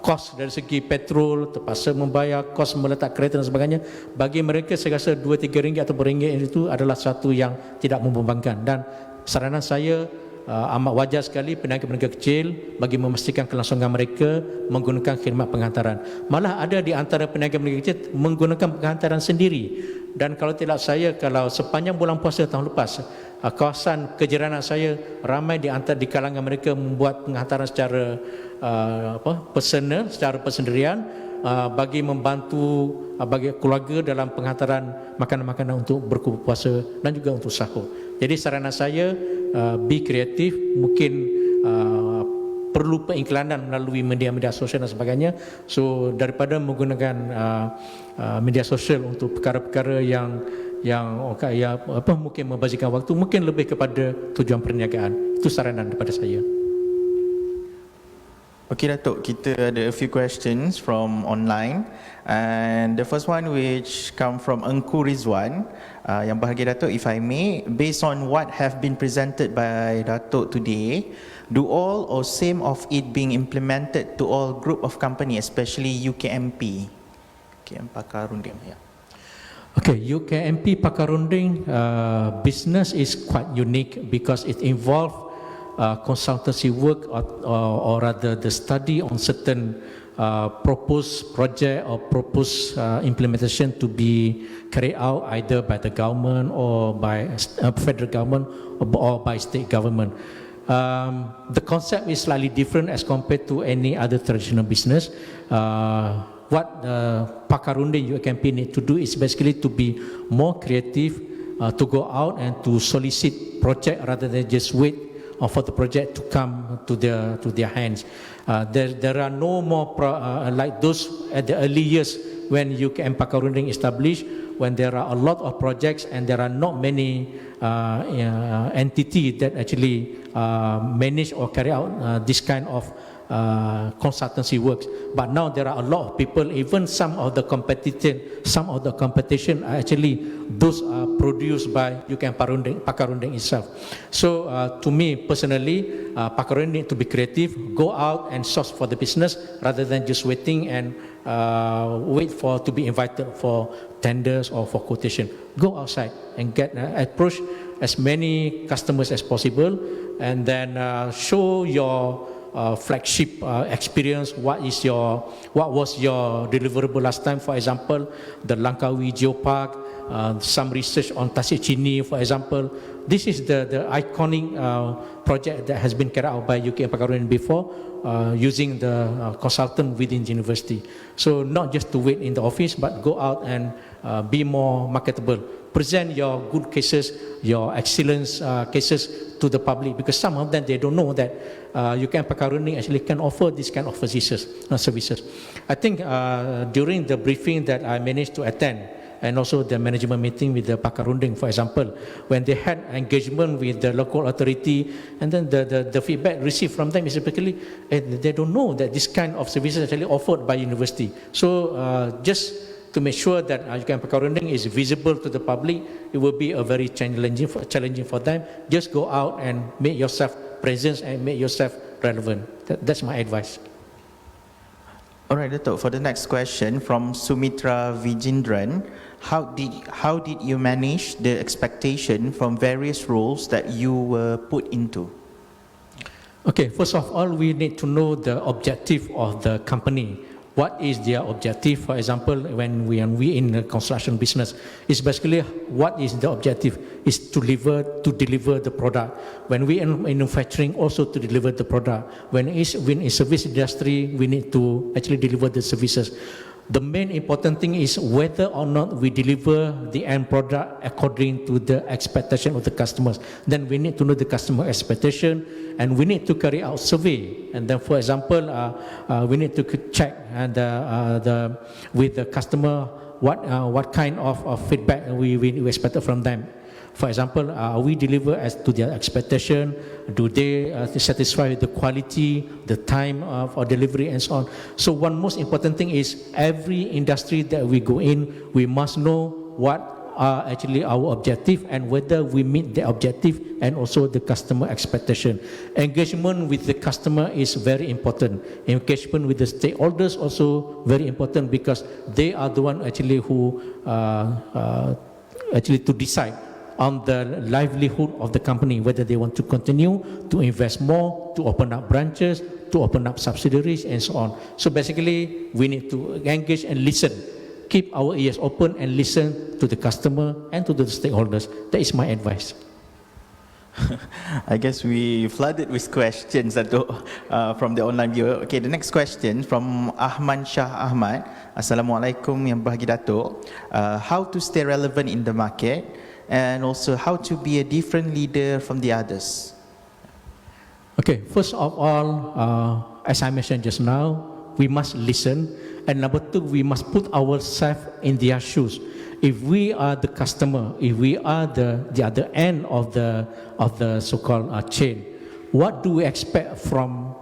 kos dari segi petrol, terpaksa membayar kos meletak kereta dan sebagainya. Bagi mereka saya rasa RM2-3 atau RM1 itu adalah satu yang tidak membebankan. Dan saranan saya amat wajar sekali peniaga-peniaga kecil bagi memastikan kelangsungan mereka menggunakan khidmat penghantaran. Malah ada di antara peniaga-peniaga kecil menggunakan penghantaran sendiri. Dan kalau tidak saya, kalau sepanjang bulan puasa tahun lepas, kawasan kejiranan saya ramai di kalangan mereka membuat penghantaran secara personal, secara persendirian, bagi membantu bagi keluarga dalam penghantaran makanan-makanan untuk berpuasa dan juga untuk sahur. Jadi saranan saya, be kreatif, mungkin perlu pengiklanan melalui media-media sosial dan sebagainya. So daripada menggunakan media sosial untuk perkara-perkara yang mungkin membazirkan waktu, mungkin lebih kepada tujuan perniagaan. Itu saranan daripada saya. Okay, Datuk, kita ada a few questions from online. And the first one which come from Engku Rizwan. Yang bahagia Datuk, if I may, based on what have been presented by Datuk today, do all or same of it being implemented to all group of company, especially UKMP? UKM Pakar Runding, yeah. Okay, UKMP Pakar Runding business is quite unique because it involves consultancy work or rather the study on certain proposed project or proposed implementation to be carried out either by the government or by federal government or by state government. The concept is slightly different as compared to any other traditional business. What Pakar Runding UKMP need to do is basically to be more creative, to go out and to solicit project rather than just wait for the project to come to their hands. There are no more like those at the early years when UKM Pakar Runding established, when there are a lot of projects and there are not many entities that actually manage or carry out this kind of consultancy works. But now there are a lot of people, even some of the competition are actually those are produced by UKM Pakar Runding itself. So to me personally, Pakar Runding need to be creative, go out and source for the business rather than just waiting and wait for to be invited for tenders or for quotation. Go outside and get approach as many customers as possible, and then show your flagship experience. What was your deliverable last time? For example, the Langkawi Geopark, some research on Tasik Chini, for example. This is the iconic project that has been carried out by UKM Pakar Runding before, using the consultant within the university. So not just to wait in the office, but go out and be more marketable. Present your good cases, your excellence cases to the public, because some of them, they don't know that UKM Pakar Runding actually can offer this kind of services. I think during the briefing that I managed to attend, and also the management meeting with the Pakar Runding, for example, when they had engagement with the local authority, and then the feedback received from them is typically they don't know that this kind of services actually offered by university. So just to make sure that UKM Pakar Runding is visible to the public, it will be a very challenging for them. Just go out and make yourself present and make yourself relevant. That's my advice. Alright, Datuk, for the next question from Sumitra Vijindran, how did you manage the expectation from various roles that you were put into? Okay, first of all, we need to know the objective of the company. What is their objective? For example, when we in the construction business, it's basically what is the objective is to deliver the product. When we in manufacturing, also to deliver the product. When in service industry, we need to actually deliver the services. The main important thing is whether or not we deliver the end product according to the expectation of the customers. Then we need to know the customer expectation, and we need to carry out survey. And then, for example, we need to check with the customer what kind of feedback we expect from them. For example, we deliver as to their expectation. Do they satisfy with the quality, the time of delivery, and so on? So one most important thing is every industry that we go in, we must know what are actually our objective and whether we meet the objective and also the customer expectation. Engagement with the customer is very important. Engagement with the stakeholders also very important, because they are the one actually who actually to decide on the livelihood of the company, whether they want to continue to invest more, to open up branches, to open up subsidiaries, and so on. So basically, we need to engage and listen. Keep our ears open and listen to the customer and to the stakeholders. That is my advice. I guess we flooded with questions from the online viewer. Okay, the next question from Ahmad Shah Ahmad. Assalamualaikum yang bahagia Datuk. How to stay relevant in the market, and also how to be a different leader from the others? Okay, first of all, as I mentioned just now, we must listen, and number two, we must put ourselves in their shoes. If we are the customer, if we are the other end of the so-called chain, what do we expect from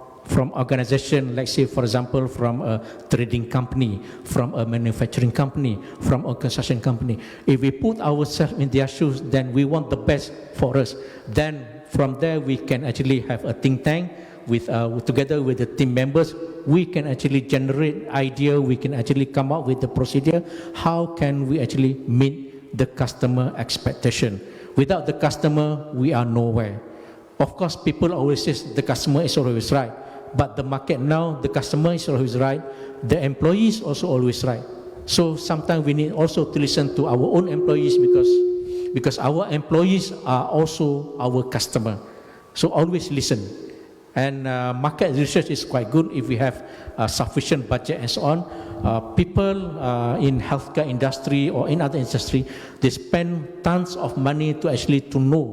organization, like say for example from a trading company, from a manufacturing company, from a construction company? If we put ourselves in their shoes, then we want the best for us. Then from there we can actually have a think tank with together with the team members. We can actually generate idea, we can actually come up with the procedure. How can we actually meet the customer expectation? Without the customer, we are nowhere. Of course, people always say the customer is always right, but the market now, the customer is always right, the employees also always right. So sometimes we need also to listen to our own employees, because our employees are also our customer. So always listen. And market research is quite good if we have sufficient budget and so on. People in healthcare industry or in other industry, they spend tons of money to actually to know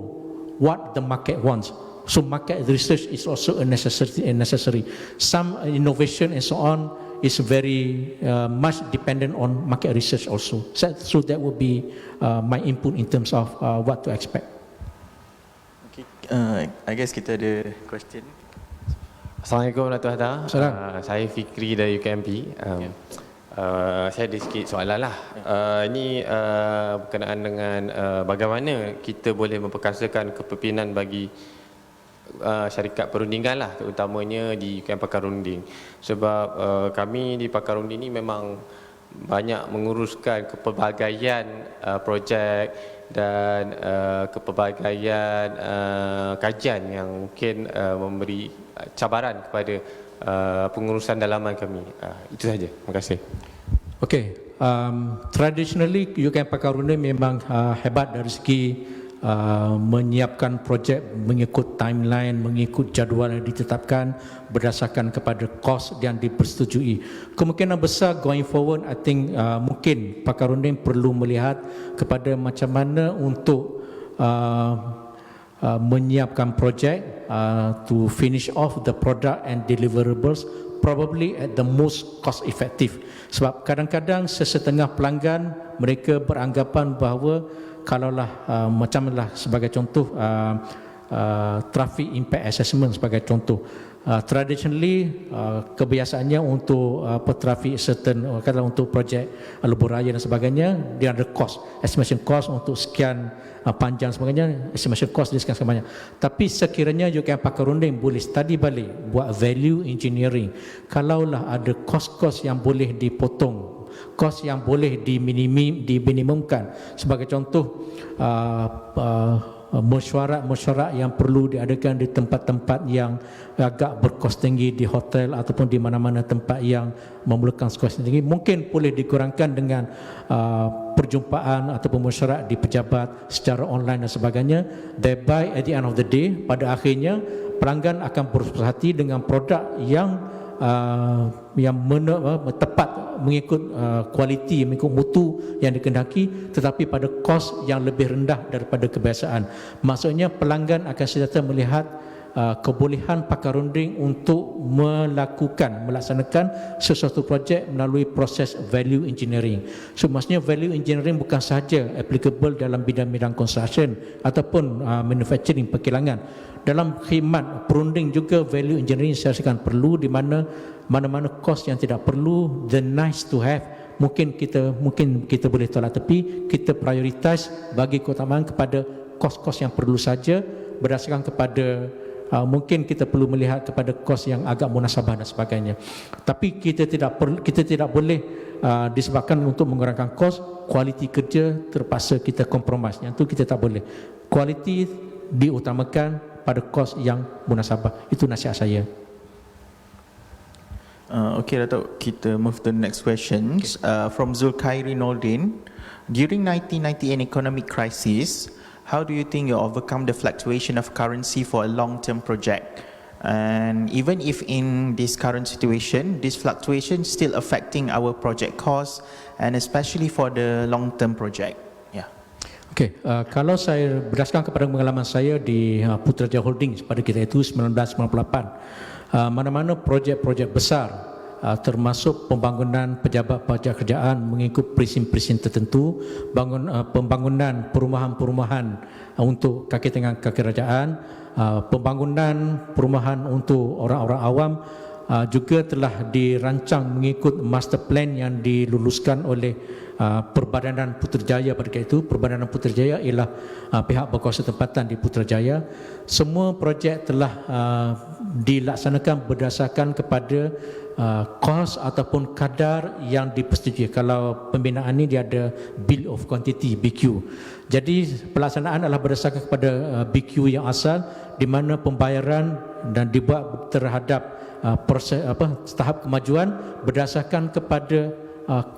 what the market wants. So market research is also a necessary. Some innovation and so on is very much dependent on market research also. So that would be my input in terms of what to expect. Okay, I guess kita ada question. Assalamualaikum Dato' Hatta. Assalamualaikum. Saya Fikri dari UKMP. Saya ada sikit soalan lah. Ini berkenaan dengan bagaimana kita boleh memperkasakan kepimpinan bagi syarikat perundingan lah, terutamanya di UKM Pakar Runding. Sebab kami di Pakar Runding ini memang banyak menguruskan kepelbagaian projek dan kepelbagaian kajian yang mungkin memberi cabaran kepada pengurusan dalaman kami. Itu saja. Terima kasih. Okay, traditionally UKM Pakar Runding memang hebat dari segi menyiapkan projek mengikut timeline, mengikut jadual yang ditetapkan berdasarkan kepada kos yang dipersetujui. Kemungkinan besar going forward, I think mungkin Pakar Runding perlu melihat kepada macam mana untuk menyiapkan projek to finish off the product and deliverables probably at the most cost effective. Sebab kadang-kadang sesetengah pelanggan mereka beranggapan bahawa kalaulah macamlah sebagai contoh traffic impact assessment sebagai contoh, traditionally kebiasaannya untuk traffic certain katalah untuk projek lebuh raya dan sebagainya, dia ada cost, estimation cost untuk sekian panjang sebagainya, estimation cost dia sekian banyak. Tapi sekiranya UKM Pakar Runding boleh study balik, buat value engineering, kalaulah ada kos-kos yang boleh dipotong, kos yang boleh diminimumkan. Sebagai contoh, mesyuarat yang perlu diadakan di tempat-tempat yang agak berkos tinggi, di hotel ataupun di mana-mana tempat yang memerlukan kos tinggi, mungkin boleh dikurangkan dengan perjumpaan ataupun mesyuarat di pejabat secara online dan sebagainya. Thereby at the end of the day, pada akhirnya pelanggan akan berpuas hati dengan produk yang tepat mengikut kualiti, mengikut mutu yang dikehendaki, tetapi pada kos yang lebih rendah daripada kebiasaan. Maksudnya pelanggan akan sentiasa melihat kebolehan Pakar Runding untuk melaksanakan sesuatu projek melalui proses value engineering. So maksudnya value engineering bukan sahaja applicable dalam bidang-bidang construction ataupun manufacturing, perkilangan. Dalam khidmat perunding juga value engineering saya rasakan perlu, di mana-mana kos yang tidak perlu, the nice to have, mungkin kita boleh tolak tepi, kita prioritas bagi keutamaan kepada kos-kos yang perlu saja, berdasarkan kepada mungkin kita perlu melihat kepada kos yang agak munasabah dan sebagainya. Tapi kita tidak boleh disebabkan untuk mengurangkan kos, kualiti kerja terpaksa kita kompromis. Yang itu kita tak boleh. Kualiti diutamakan pada kos yang munasabah. Itu nasihat saya. Okay, Dato', kita move to the next questions. From Zulkhairi Noldin. During 1998 economic crisis, how do you think you overcome the fluctuation of currency for a long-term project? And even if in this current situation, this fluctuation still affecting our project costs, and especially for the long-term project? Yeah. Okey, kalau saya berdasarkan kepada pengalaman saya di Putrajaya Holdings pada kita itu 1998, mana-mana projek-projek besar termasuk pembangunan pejabat pajak kerjaan mengikut presin-presin tertentu, pembangunan perumahan-perumahan untuk kaki tengah kaki kerajaan, pembangunan perumahan untuk orang-orang awam juga telah dirancang mengikut master plan yang diluluskan oleh Perbadanan Putrajaya pada ketika itu. Perbadanan Putrajaya ialah pihak berkuasa tempatan di Putrajaya. Semua projek telah dilaksanakan berdasarkan kepada kos ataupun kadar yang dipersetujui. Kalau pembinaan ini dia ada Bill of Quantity, BQ. Jadi pelaksanaan adalah berdasarkan kepada BQ yang asal, di mana pembayaran dan dibuat terhadap proses tahap kemajuan berdasarkan kepada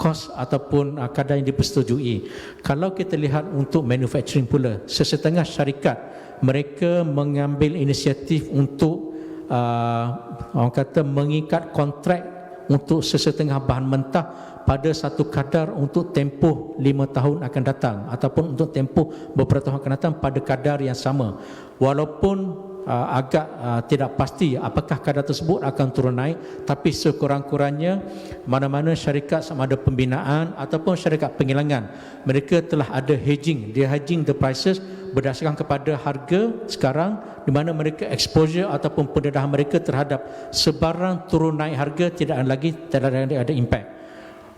kos ataupun kadar yang dipersetujui. Kalau kita lihat untuk manufacturing pula, sesetengah syarikat mereka mengambil inisiatif untuk orang kata mengikat kontrak untuk sesetengah bahan mentah pada satu kadar untuk tempoh 5 tahun akan datang, ataupun untuk tempoh beberapa tahun akan datang pada kadar yang sama, walaupun agak tidak pasti apakah kadar tersebut akan turun naik, tapi sekurang-kurangnya mana-mana syarikat sama ada pembinaan ataupun syarikat penghilangan, mereka telah ada hedging, dia hedging the prices berdasarkan kepada harga sekarang, di mana mereka exposure ataupun pendedahan mereka terhadap sebarang turun naik harga tidak ada impact.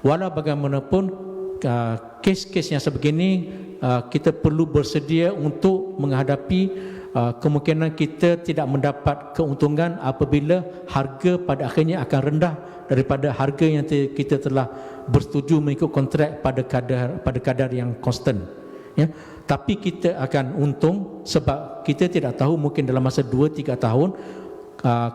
Walau bagaimanapun kes-kes yang sebegini kita perlu bersedia untuk menghadapi kemungkinan kita tidak mendapat keuntungan apabila harga pada akhirnya akan rendah daripada harga yang kita telah bersetuju mengikut kontrak pada kadar yang constant, ya. Tapi kita akan untung sebab kita tidak tahu, mungkin dalam masa 2-3 tahun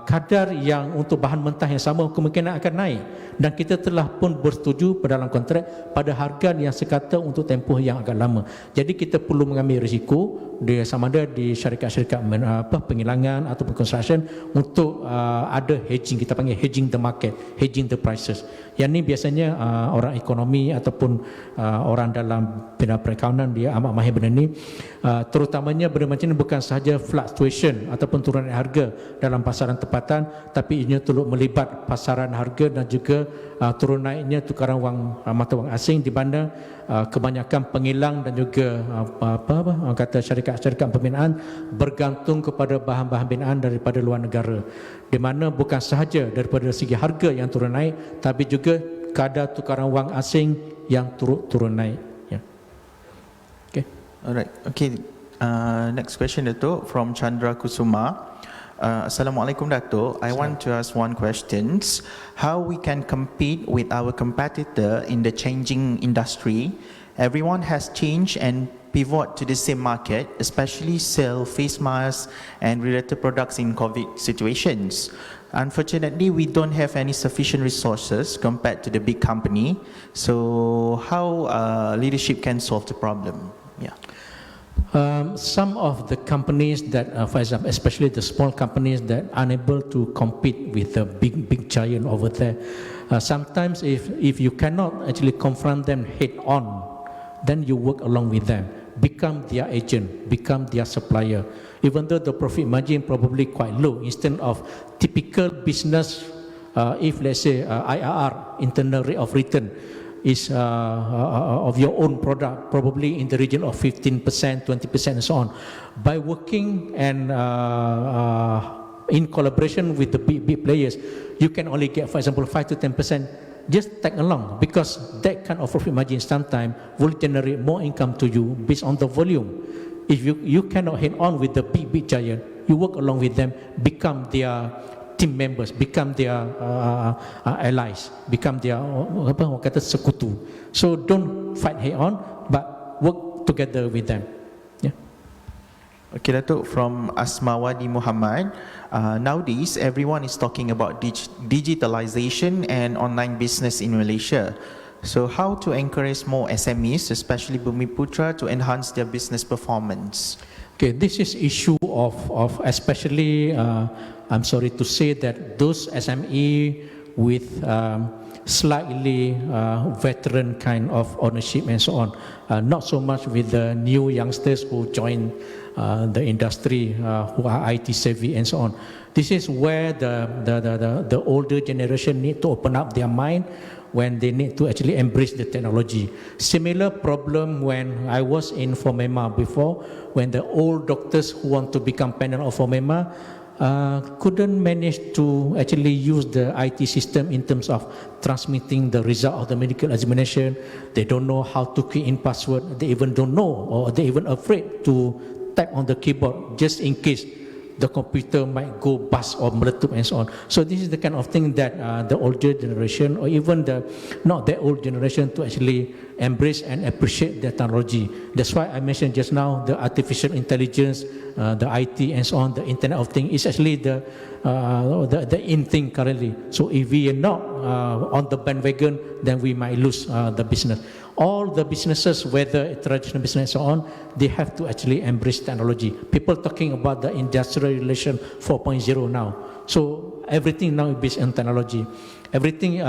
kadar yang untuk bahan mentah yang sama kemungkinan akan naik, dan kita telah pun bersetuju dalam kontrak pada harga yang sekata untuk tempoh yang agak lama. Jadi kita perlu mengambil risiko dia sama ada di syarikat-syarikat penghilangan ataupun construction untuk ada hedging, kita panggil hedging the market, hedging the prices. Yang ni biasanya orang ekonomi ataupun orang dalam bidang perakaunan dia amat mahir benda ni. Terutamanya benda macam ni bukan sahaja fluctuation ataupun turunan harga dalam pasaran tempatan, tapi ianya turut melibat pasaran harga dan juga turun naiknya tukaran wang mata wang asing, di mana kebanyakan penghilang dan juga orang kata syarikat-syarikat pembinaan bergantung kepada bahan-bahan binaan daripada luar negara, di mana bukan sahaja daripada segi harga yang turun naik, tapi juga kadar tukaran wang asing yang turun naik, ya. Okay. Alright. Okay. Next question, Dato', from Chandra Kusuma. Assalamualaikum, Dato'. I want to ask one question. How we can compete with our competitor in the changing industry? Everyone has changed and pivot to the same market, especially sell face masks and related products in COVID situations. Unfortunately, we don't have any sufficient resources compared to the big company. So how leadership can solve the problem? Yeah. Some of the companies that, for example, especially the small companies that are unable to compete with the big giant over there, sometimes if you cannot actually confront them head on, then you work along with them, become their agent, become their supplier. Even though the profit margin probably quite low, instead of typical business, if let's say IRR, internal rate of return, is of your own product, probably in the region of 15%, 20% and so on. By working and in collaboration with the big players, you can only get, for example, 5 to 10%. Just tag along, because that kind of profit margin sometimes will generate more income to you based on the volume. If you cannot head on with the big giant, you work along with them, become their team members, become their allies, become their orang kata sekutu. So don't fight head on, but work together with them. Yeah. Okay, Dato', from Asmawadi Muhammad. Nowadays, everyone is talking about digitalization and online business in Malaysia. So how to encourage more SMEs, especially Bumiputra, to enhance their business performance? Okay, this is issue of especially, I'm sorry to say that those SME with slightly veteran kind of ownership and so on. Not so much with the new youngsters who join the industry, who are IT savvy and so on. This is where the older generation need to open up their mind when they need to actually embrace the technology. Similar problem when I was in Fomema before, when the old doctors who want to become panel of Fomema couldn't manage to actually use the IT system in terms of transmitting the result of the medical examination. They don't know how to key in password. They even don't know, or they even afraid to type on the keyboard just in case the computer might go bust or meletup and so on. So this is the kind of thing that the older generation, or even the not that old generation, to actually embrace and appreciate the technology. That's why I mentioned just now the artificial intelligence, the IT and so on, the Internet of Things is actually the in thing currently. So if we are not on the bandwagon, then we might lose the business. All the businesses, whether traditional business and so on, they have to actually embrace technology. People talking about the industrial relation 4.0 now. So everything now is based on technology. Everything,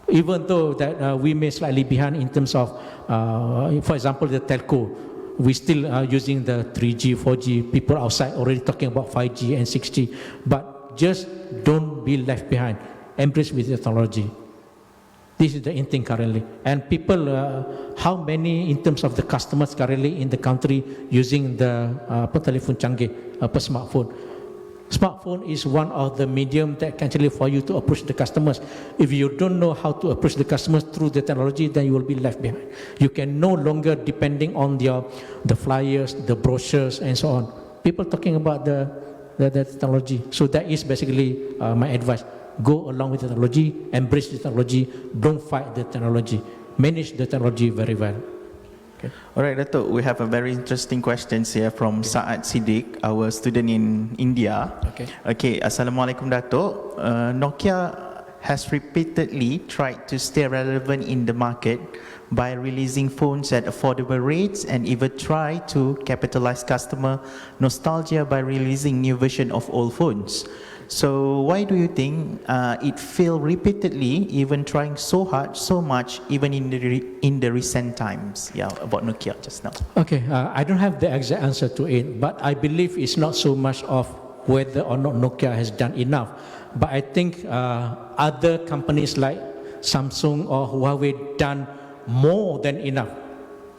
even though that we may slightly behind in terms of, for example, the telco, we still are using the 3G, 4G. People outside already talking about 5G and 6G. But just don't be left behind. Embrace with the technology. This is the in thing currently. And people, how many in terms of the customers currently in the country using the telephone canggih, smartphone. Smartphone is one of the medium that can actually for you to approach the customers. If you don't know how to approach the customers through the technology, then you will be left behind. You can no longer depending on the flyers, the brochures, and so on. People talking about the technology. So that is basically my advice. Go along with the technology, embrace the technology, don't fight the technology. Manage the technology very well. Okay. All right, Dato', we have a very interesting questions here from Saad Siddiq, our student in India. Okay, Assalamualaikum, Dato'. Nokia has repeatedly tried to stay relevant in the market by releasing phones at affordable rates and even try to capitalize customer nostalgia by releasing new version of old phones. So why do you think it failed repeatedly, even trying so hard, so much, even in the recent times? Yeah, about Nokia just now. Okay, I don't have the exact answer to it, but I believe it's not so much of whether or not Nokia has done enough. But I think other companies like Samsung or Huawei done more than enough.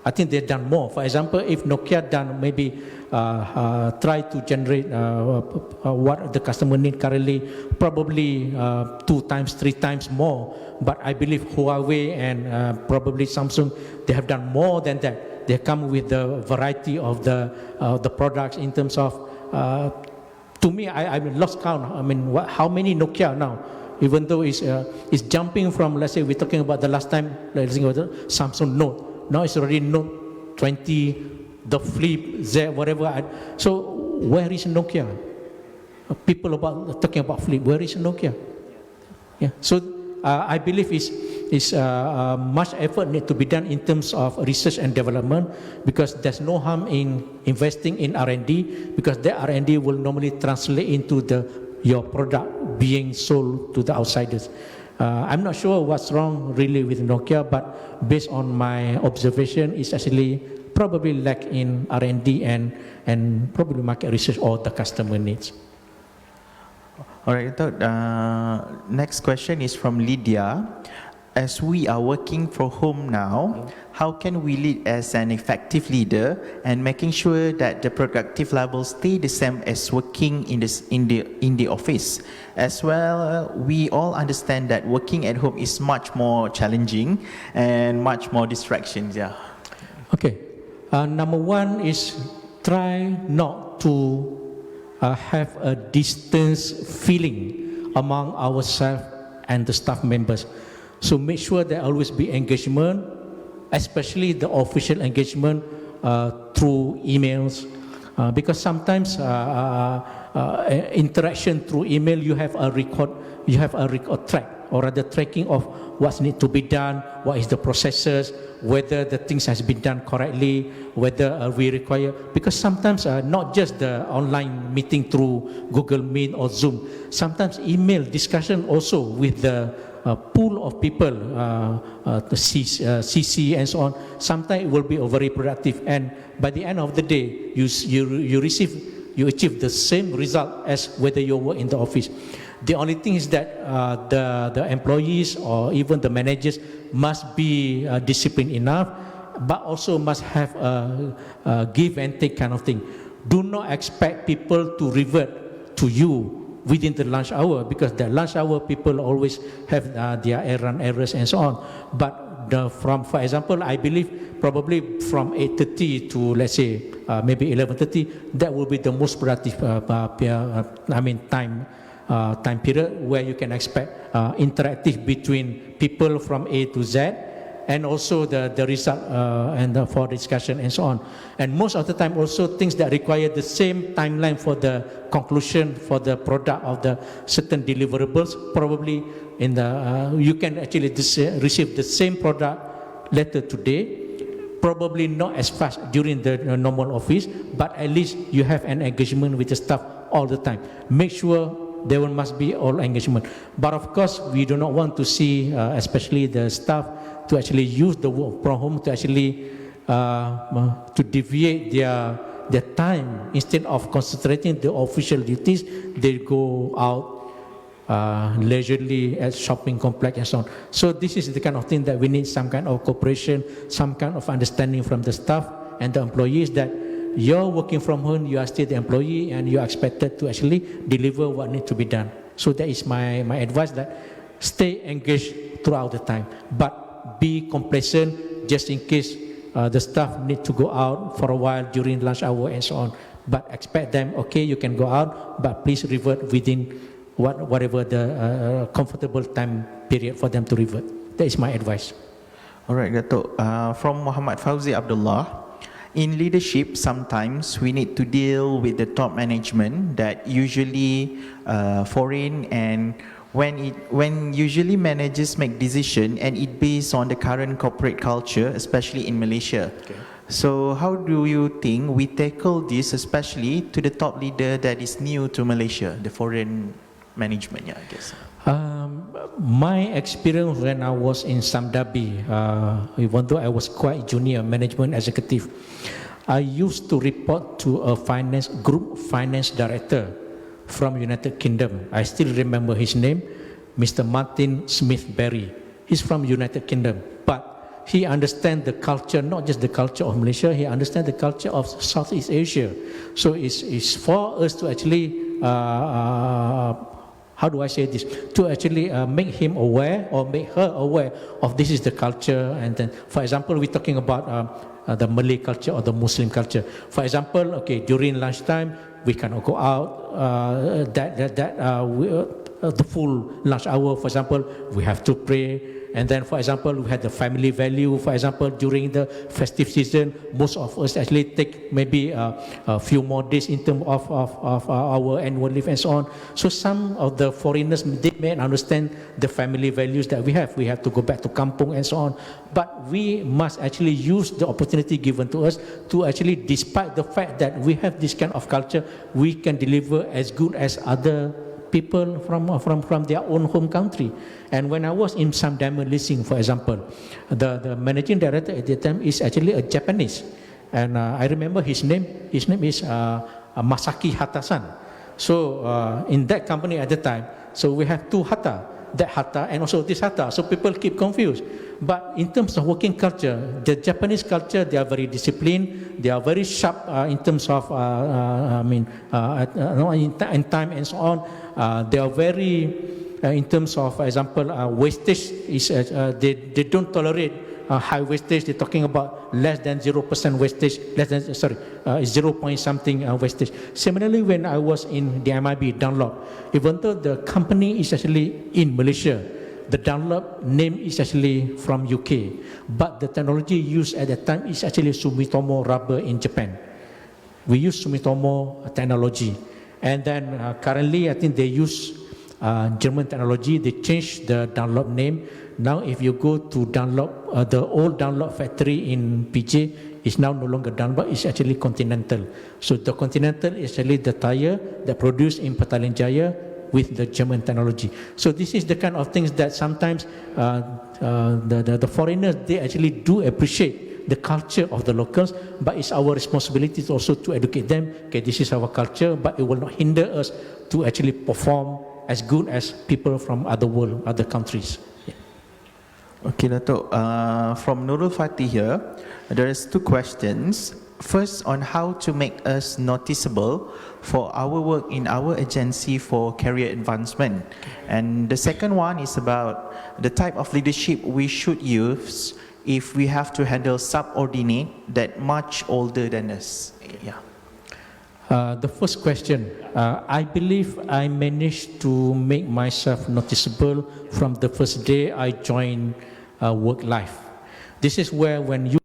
I think they've done more. For example, if Nokia done maybe try to generate what the customer need currently, probably 2 times, 3 times more. But I believe Huawei and probably Samsung, they have done more than that. They come with the variety of the products in terms of. To me, I lost count. I mean, how many Nokia now? Even though it's jumping from, let's say, we're talking about the last time, let's think about the Samsung Note. Now it's already Note 20, the Flip, Z, whatever. So where is Nokia? People talking about Flip. Where is Nokia? Yeah. So I believe is much effort need to be done in terms of research and development, because there's no harm in investing in R&D, because the R&D will normally translate into your product being sold to the outsiders. I'm not sure what's wrong really with Nokia, but based on my observation, it's actually probably lack in R&D and probably market research or the customer needs. All right, next question is from Lydia. As we are working from home now, how can we lead as an effective leader and making sure that the productive levels stay the same as working in the office? As well, we all understand that working at home is much more challenging and much more distractions. Yeah. Okay. Number one is try not to have a distance feeling among ourselves and the staff members. So make sure there always be engagement, especially the official engagement through emails, because sometimes interaction through email, you have a record track, or rather tracking of what needs to be done, what is the processes, whether the things has been done correctly, whether we require, because sometimes not just the online meeting through Google Meet or Zoom, sometimes email discussion also with the pool of people, the CC and so on, sometimes it will be very productive. And by the end of the day, you achieve the same result as whether you work in the office. The only thing is that the employees or even the managers must be disciplined enough, but also must have a give and take kind of thing. Do not expect people to revert to you within the lunch hour, because the lunch hour people always have their errors and so on. But for example, I believe probably from 8:30 to let's say maybe 11:30, that will be the most productive time period where you can expect interactive between people from A to Z, and also the result for discussion and so on. And most of the time also things that require the same timeline for the conclusion for the product of the certain deliverables, probably in the you can actually receive the same product later today, probably not as fast during the normal office, but at least you have an engagement with the staff all the time. Make sure there must be all engagement. But of course, we do not want to see, especially the staff, to actually use the work from home to actually to deviate their time. Instead of concentrating the official duties, they go out leisurely at shopping complex and so on. So this is the kind of thing that we need some kind of cooperation, some kind of understanding from the staff and the employees that you're working from home, you are still the employee and you are expected to actually deliver what needs to be done. So that is my advice, that stay engaged throughout the time, but be complacent just in case the staff need to go out for a while during lunch hour and so on. But expect them, okay, you can go out, but please revert within whatever the comfortable time period for them to revert. That is my advice. All right, Dato'. From Muhammad Fauzi Abdullah. In leadership, sometimes we need to deal with the top management that usually foreign, and when usually managers make decision and it based on the current corporate culture, especially in Malaysia. Okay. So how do you think we tackle this, especially to the top leader that is new to Malaysia, the foreign management, I guess? My experience when I was in Samdabi, even though I was quite junior management executive, I used to report to a group finance director from United Kingdom. I still remember his name, Mr. Martin Smith-Berry. He's from United Kingdom, but he understands the culture, not just the culture of Malaysia, he understands the culture of Southeast Asia. So it's for us to actually how do I say this? To actually make him aware or make her aware of this is the culture. And then, for example, we're talking about the Malay culture or the Muslim culture. For example, okay, during lunchtime, we cannot go out. The full lunch hour, for example, we have to pray. And then, for example, we had the family value. For example, during the festive season, most of us actually take maybe a few more days in terms of our annual leave and so on. So some of the foreigners, they may understand the family values that we have. We have to go back to kampung and so on. But we must actually use the opportunity given to us to actually, despite the fact that we have this kind of culture, we can deliver as good as other people from their own home country. And when I was in some diamond leasing, for example, the managing director at the time is actually a Japanese, and I remember his name is Masaki Hata-san. So in that company at the time, so we have two Hata, that Hata and also this Hata. So people keep confused. But in terms of working culture, the Japanese culture, they are very disciplined. They are very sharp in terms of, in time and so on. They are very, in terms of, for example, wastage is they don't tolerate high wastage. They're talking about less than 0% wastage, 0 point something wastage. Similarly, when I was in the MIB Dunlop, even though the company is actually in Malaysia, the Dunlop name is actually from UK, but the technology used at that time is actually Sumitomo Rubber in Japan. We use Sumitomo technology, and then currently I think they use German technology. They changed the Dunlop name. Now if you go to Dunlop, the old Dunlop factory in PJ is now no longer Dunlop, it's actually Continental. So the Continental is actually the tire that produced in Petaling Jaya with the German technology. So this is the kind of things that sometimes the foreigners, they actually do appreciate the culture of the locals, but it's our responsibility also to educate them, okay, this is our culture, but it will not hinder us to actually perform as good as people from other world, other countries. Okay, Dato'. From Nurul Fatih here, there is 2 questions. First, on how to make us noticeable for our work in our agency for career advancement. And the second one is about the type of leadership we should use if we have to handle subordinate that much older than us. Yeah. The first question, I believe I managed to make myself noticeable from the first day I joined work life. This is where when you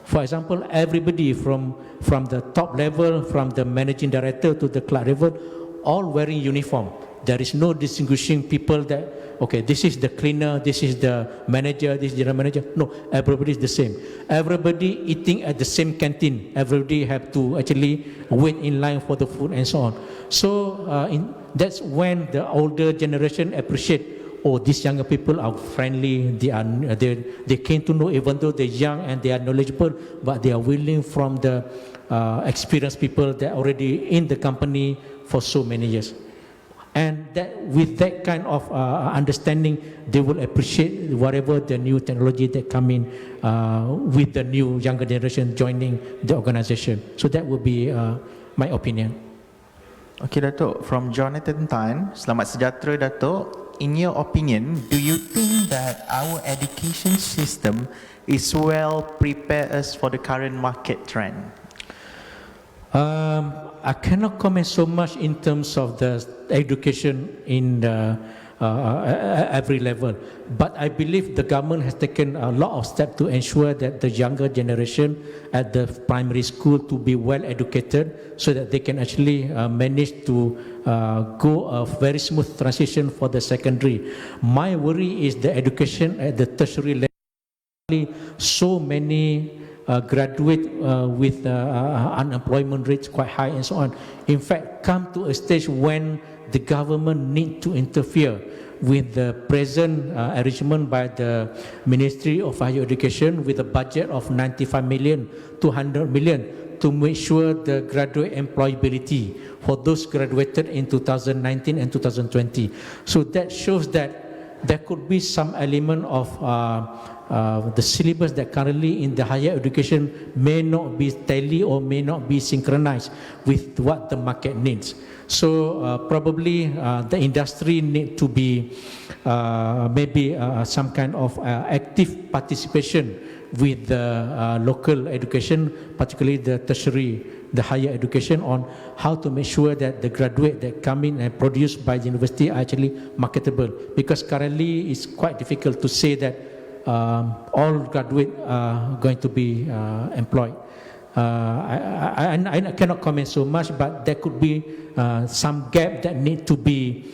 for example, everybody from the top level, from the managing director to the clerk level, all wearing uniform. There is no distinguishing people that, okay, this is the cleaner, this is the manager, this is the general manager. No, everybody is the same. Everybody eating at the same canteen. Everybody have to actually wait in line for the food and so on. So that's when the older generation appreciate, oh, these younger people are friendly, they came to know, even though they're young and they are knowledgeable, but they are willing from the experienced people that are already in the company for so many years. And that, with that kind of understanding, they will appreciate whatever the new technology that come in with the new younger generation joining the organization. So that would be my opinion. Okay, Dato'. From Jonathan Tan, selamat sejahtera, Dato'. In your opinion, do you think that our education system is well prepared us for the current market trend? I cannot comment so much in terms of the education in the, every level, but I believe the government has taken a lot of steps to ensure that the younger generation at the primary school to be well educated so that they can actually manage to go a very smooth transition for the secondary. My worry is the education at the tertiary level. So many graduate with unemployment rates quite high and so on. In fact, come to a stage when the government need to interfere with the present arrangement by the Ministry of Higher Education with a budget of 95 million to 100 million to make sure the graduate employability for those graduated in 2019 and 2020. So that shows that there could be some element of the syllabus that currently in the higher education may not be tally or may not be synchronized with what the market needs. So probably the industry need to be maybe some kind of active participation with the local education, particularly the tertiary, the higher education, on how to make sure that the graduate that come in and produced by the university are actually marketable. Because currently it's quite difficult to say that all graduates are going to be employed. I cannot comment so much, but there could be some gap that need to be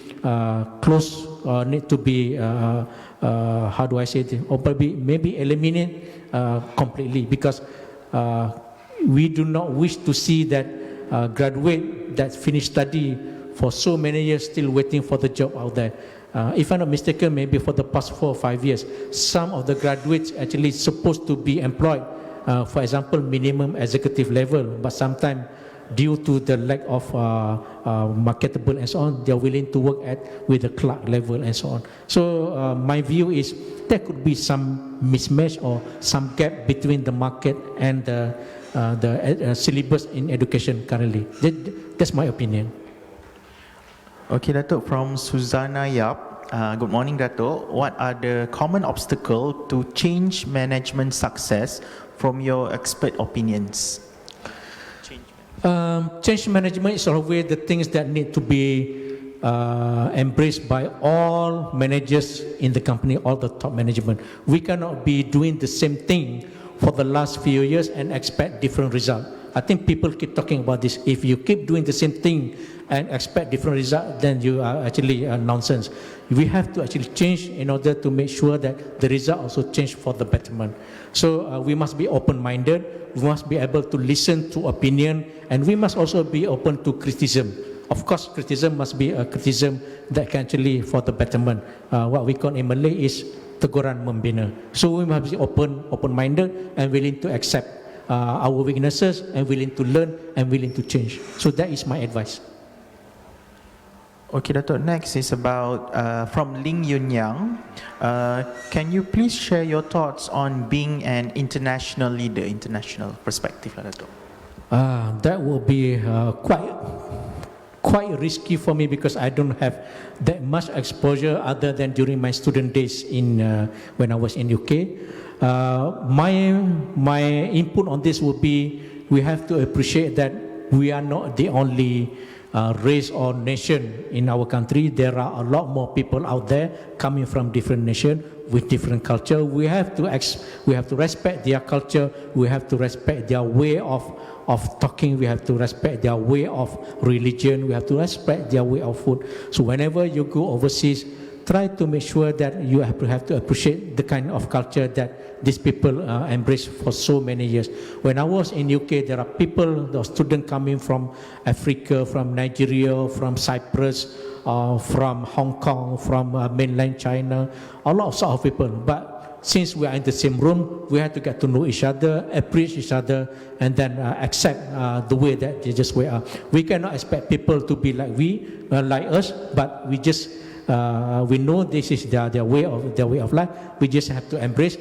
closed need to be, how do I say it, or maybe eliminate completely, because we do not wish to see that graduate that finish study for so many years still waiting for the job out there. If I'm not mistaken, maybe for the past 4 or 5 years, some of the graduates actually supposed to be employed, for example, minimum executive level, but sometimes due to the lack of marketable and so on, they are willing to work with the clerk level and so on. So my view is there could be some mismatch or some gap between the market and the syllabus in education currently. That's my opinion. Okay, Datuk, from Susanna Yap. Good morning, Datuk. What are the common obstacles to change management success from your expert opinions? Change management is always the things that need to be embraced by all managers in the company, all the top management. We cannot be doing the same thing for the last few years and expect different results. I think people keep talking about this. If you keep doing the same thing and expect different results, then you are actually nonsense. We have to actually change in order to make sure that the result also change for the betterment. So we must be open-minded. We must be able to listen to opinion, and we must also be open to criticism. Of course, criticism must be a criticism that can actually for the betterment. What we call in Malay is teguran membina. So we must be open-minded and willing to accept our weaknesses and willing to learn and willing to change. So that is my advice. Okay, Datuk, next is about from Ling Yun Yang. Can you please share your thoughts on being an international leader, international perspective, Datuk? That will be quite risky for me because I don't have that much exposure other than during my student days when I was in UK. My input on this would be we have to appreciate that we are not the only race or nation in our country. There are a lot more people out there coming from different nations with different culture. We have to respect their culture. We have to respect their way of talking. We have to respect their way of religion. We have to respect their way of food. So whenever you go overseas, try to make sure that you have to appreciate the kind of culture that these people embrace for so many years. When I was in UK, there are people, the students coming from Africa, from Nigeria, from Cyprus, from Hong Kong, from mainland China, a lot of sort of people. But since we are in the same room, we have to get to know each other, appreciate each other, and then accept the way that they just are. We cannot expect people to be like us, but we just we know this is their way of life. We just have to embrace.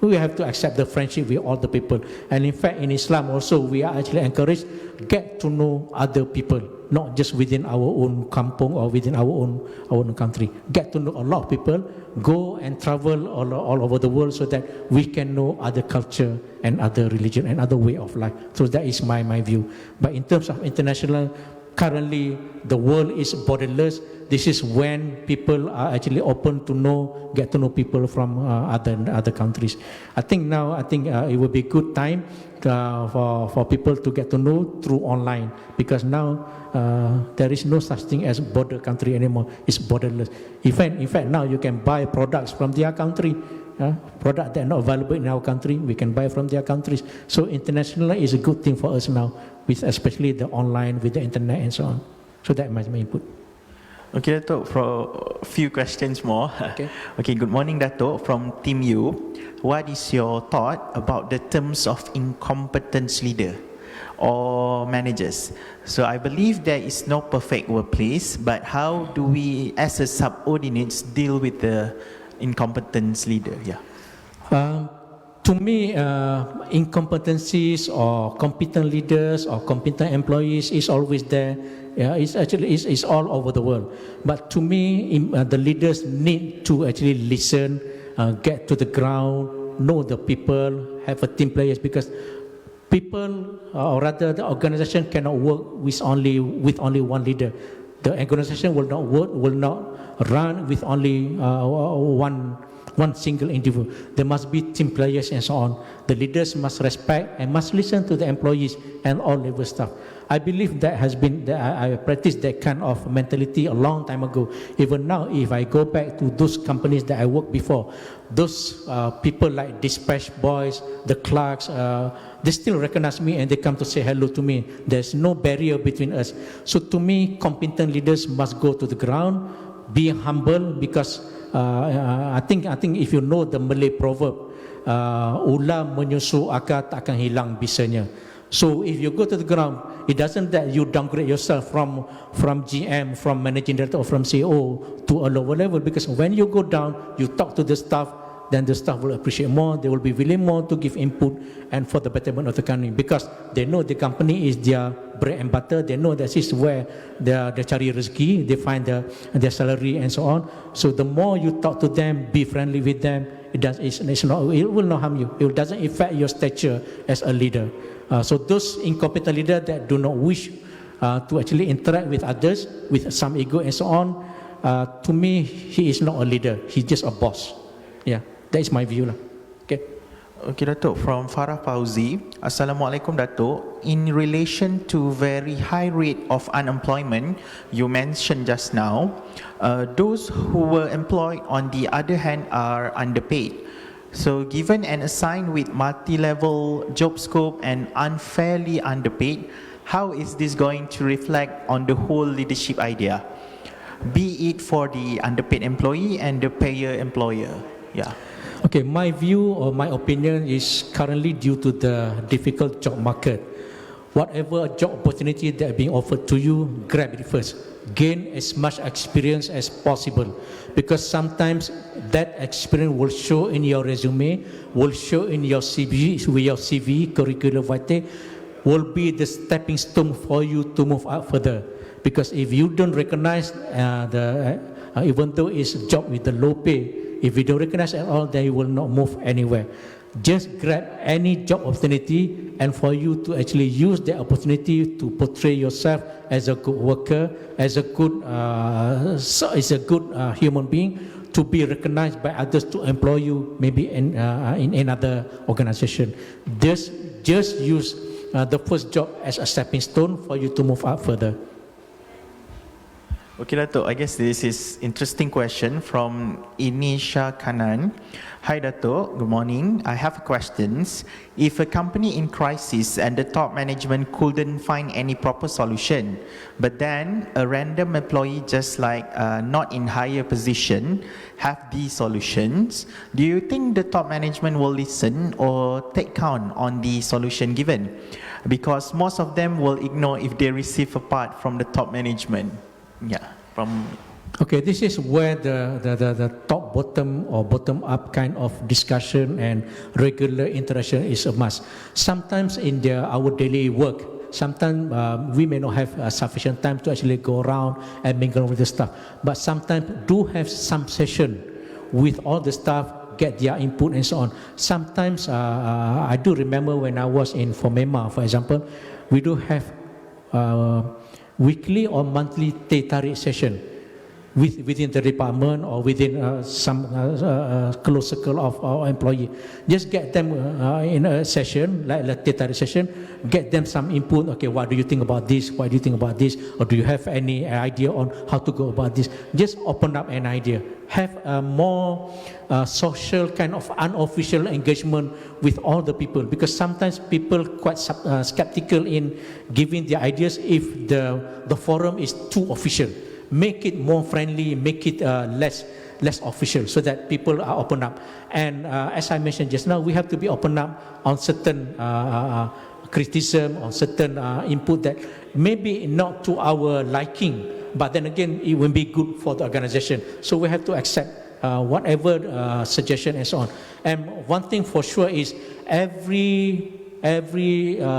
We have to accept the friendship with all the people. And in fact, in Islam also, we are actually encouraged get to know other people, not just within our own kampung or within our own country. Get to know a lot of people. Go and travel all over the world so that we can know other culture and other religion and other way of life. So that is my view. But in terms of international, currently the world is borderless. This is when people are actually open to get to know people from other countries. I think it will be good time for people to get to know through online, because now there is no such thing as border country anymore. It's borderless. In fact, now you can buy products from their country. Products that are not available in our country, we can buy from their countries. So international is a good thing for us now, with especially the online, with the internet and so on. So that is my input. Okay, Datuk, for a few questions more. Okay, good morning, Datuk, from Team U. What is your thought about the terms of incompetence leader or managers? So I believe there is no perfect workplace, but how do we as a subordinates deal with the incompetence leader? To me, incompetencies or competent leaders or competent employees is always there. It's all over the world. But to me, the leaders need to actually listen, get to the ground, know the people, have a team players, because people, or rather the organization cannot work with only one leader. The organization will not run with only one single individual. There must be team players and so on. The leaders must respect and must listen to the employees and all level staff. I believe that has been, that I practiced that kind of mentality a long time ago. Even now, if I go back to those companies that I worked before, those people like dispatch boys, the clerks, they still recognize me and they come to say hello to me. There's no barrier between us. So to me, competent leaders must go to the ground, be humble, because I think if you know the Malay proverb, ular menyusu akar tak akan hilang bisanya. So if you go to the ground, it doesn't that you downgrade yourself from GM, from managing director, or from CEO to a lower level, because when you go down, you talk to the staff, then the staff will appreciate more, they will be willing more to give input and for the betterment of the company, because they know the company is their bread and butter, they know that is where they cari rezeki, they find their salary and so on. So the more you talk to them, be friendly with them, it will not harm you. It doesn't affect your stature as a leader. So those incompetent leaders that do not wish to actually interact with others, with some ego and so on, to me, he is not a leader. He's just a boss. Yeah, that is my view. Okay. Okay, Datuk. From Farah Fauzi. Assalamualaikum, Datuk. In relation to very high rate of unemployment, you mentioned just now, those who were employed on the other hand are underpaid. So given and assigned with multi-level job scope and unfairly underpaid, how is this going to reflect on the whole leadership idea? Be it for the underpaid employee and the payer employer. Yeah. Okay, my view or my opinion is currently due to the difficult job market. Whatever job opportunity that are being offered to you, grab it first. Gain as much experience as possible, because sometimes that experience will show in your resume, will show in your CV, curriculum vitae, will be the stepping stone for you to move up further. Because if you don't recognize even though it's a job with the low pay, if you don't recognize at all, then you will not move anywhere. Just grab any job opportunity, and for you to actually use the opportunity to portray yourself as a good worker, as a good human being, to be recognized by others to employ you maybe in another organization. Just use the first job as a stepping stone for you to move up further. Okay, Datuk, I guess this is interesting question from Inisha Kanan. Hi, Datuk, good morning. I have questions. If a company in crisis and the top management couldn't find any proper solution, but then a random employee just like not in higher position have these solutions, do you think the top management will listen or take count on the solution given? Because most of them will ignore if they receive a part from the top management. Yeah, from... Okay, this is where the top-bottom or bottom-up kind of discussion and regular interaction is a must. Sometimes in our daily work, sometimes we may not have sufficient time to actually go around and mingle with the staff. But sometimes do have some session with all the staff, get their input and so on. Sometimes I do remember when I was in Fomema, for example, we do have weekly or monthly teh tarik session within the department or within some close circle of our employee. Just get them in a session, like a teh tarik session, get them some input. Okay, what do you think about this? What do you think about this? Or do you have any idea on how to go about this? Just open up an idea. Have a more social kind of unofficial engagement with all the people, because sometimes people quite skeptical in giving their ideas if the forum is too official. Make it more friendly, make it less official, so that people are open up. And as I mentioned just now, we have to be open up on certain criticism, on certain input that maybe not to our liking, but then again, it will be good for the organization. So we have to accept whatever suggestion and so on. And one thing for sure is every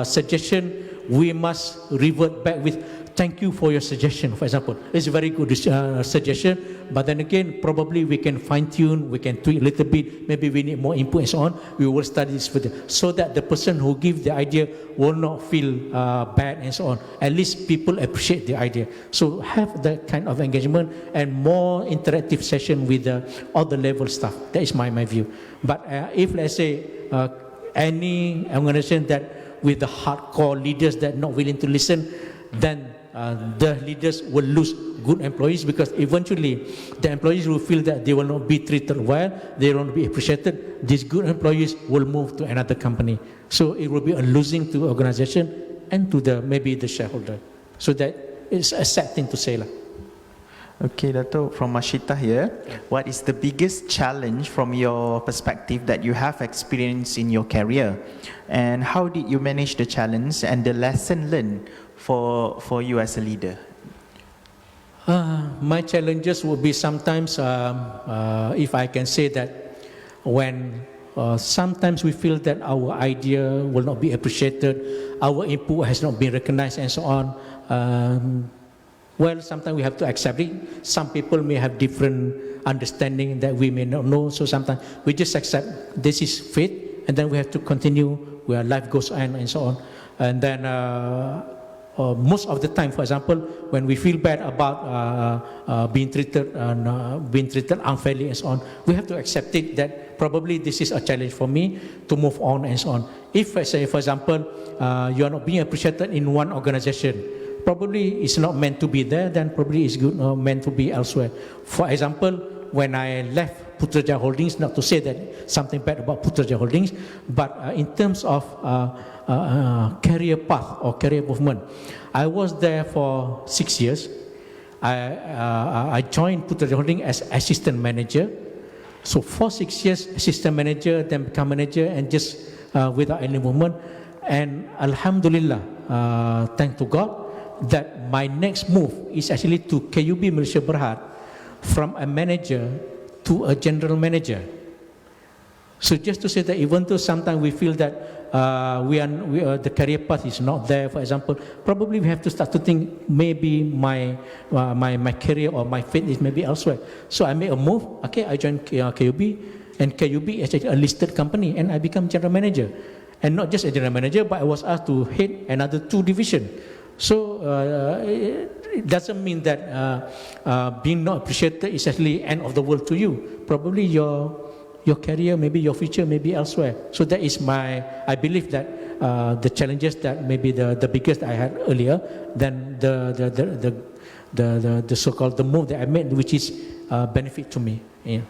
suggestion we must revert back with thank you for your suggestion, for example. It's a very good suggestion, but then again, probably we can fine-tune, we can tweak a little bit, maybe we need more input and so on. We will study this further, so that the person who gives the idea will not feel bad and so on. At least people appreciate the idea. So have that kind of engagement and more interactive session with all the level staff. That is my view. But if, let's say, any organization that with the hardcore leaders that not willing to listen, then the leaders will lose good employees, because eventually the employees will feel that they will not be treated well, they will not be appreciated. These good employees will move to another company. So it will be a losing to the organization and to maybe the shareholder. So that is a sad thing to say. Okay, Dato, from Mashita here, what is the biggest challenge from your perspective that you have experienced in your career? And how did you manage the challenge and the lesson learned for you as a leader? My challenges would be sometimes, if I can say that, when sometimes we feel that our idea will not be appreciated, our input has not been recognized and so on. Well, sometimes we have to accept it. Some people may have different understanding that we may not know. So sometimes we just accept this is fate, and then we have to continue where life goes on and so on. And then most of the time, for example, when we feel bad about being treated unfairly and so on, we have to accept it that probably this is a challenge for me to move on and so on. If, say, for example, you are not being appreciated in one organization, probably it's not meant to be there, then probably it's good meant to be elsewhere. For example, when I left Putrajaya Holdings, not to say that something bad about Putrajaya Holdings, but in terms of career path or career movement, I was there for 6 years. I joined Putrajaya Holdings as assistant manager. So for 6 years, assistant manager, then become manager, and just without any movement. And Alhamdulillah, thank to God, that my next move is actually to KUB Malaysia Berhad, from a manager to a general manager. So just to say that even though sometimes we feel that the career path is not there, for example, probably we have to start to think maybe my career or my fate is maybe elsewhere. So I made a move. Okay, I joined KUB, and KUB is actually a listed company, and I become general manager. And not just a general manager, but I was asked to head another 2 divisions. So it doesn't mean that being not appreciated is actually end of the world to you. Probably your career, maybe your future, maybe elsewhere. So that is I believe that the challenges that maybe the biggest I had earlier than the so-called the move that I made, which is benefit to me. Yeah.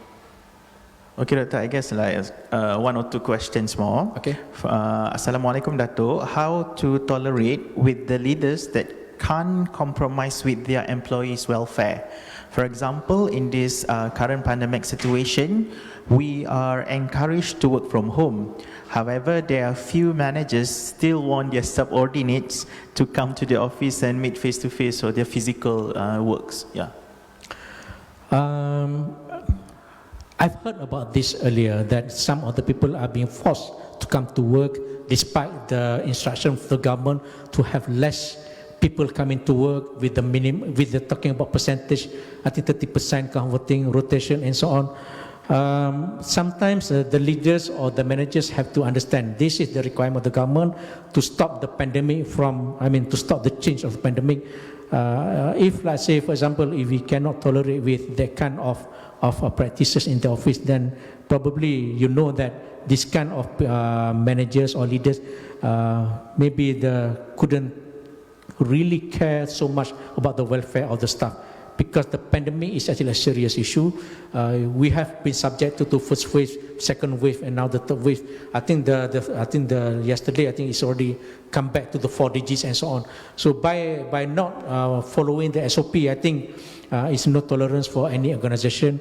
Okay, Doctor, I guess like 1 or 2 questions more. Okay. Assalamualaikum, Dato. How to tolerate with the leaders that can't compromise with their employees' welfare? For example, in this current pandemic situation, we are encouraged to work from home. However, there are few managers still want their subordinates to come to the office and meet face-to-face or their physical works. Yeah. I've heard about this earlier, that some of the people are being forced to come to work despite the instruction of the government to have less people coming to work with the minimum, with the talking about percentage, I think 30% converting, rotation and so on. Sometimes the leaders or the managers have to understand this is the requirement of the government to stop the pandemic to stop the change of the pandemic. If, let's say, for example, if we cannot tolerate with that kind of practices in the office, then probably you know that this kind of managers or leaders maybe couldn't really care so much about the welfare of the staff, because the pandemic is actually a serious issue. We have been subjected to first wave, second wave, and now the third wave. I think yesterday it's already come back to the 4 digits and so on. So by not following the SOP, I think it's no tolerance for any organization.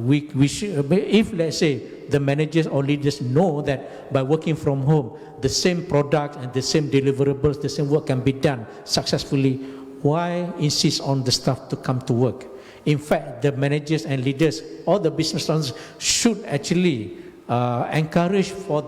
We should, if let's say the managers or leaders know that by working from home, the same product and the same deliverables, the same work can be done successfully, why insist on the staff to come to work? In fact, the managers and leaders, all the business owners should actually encourage for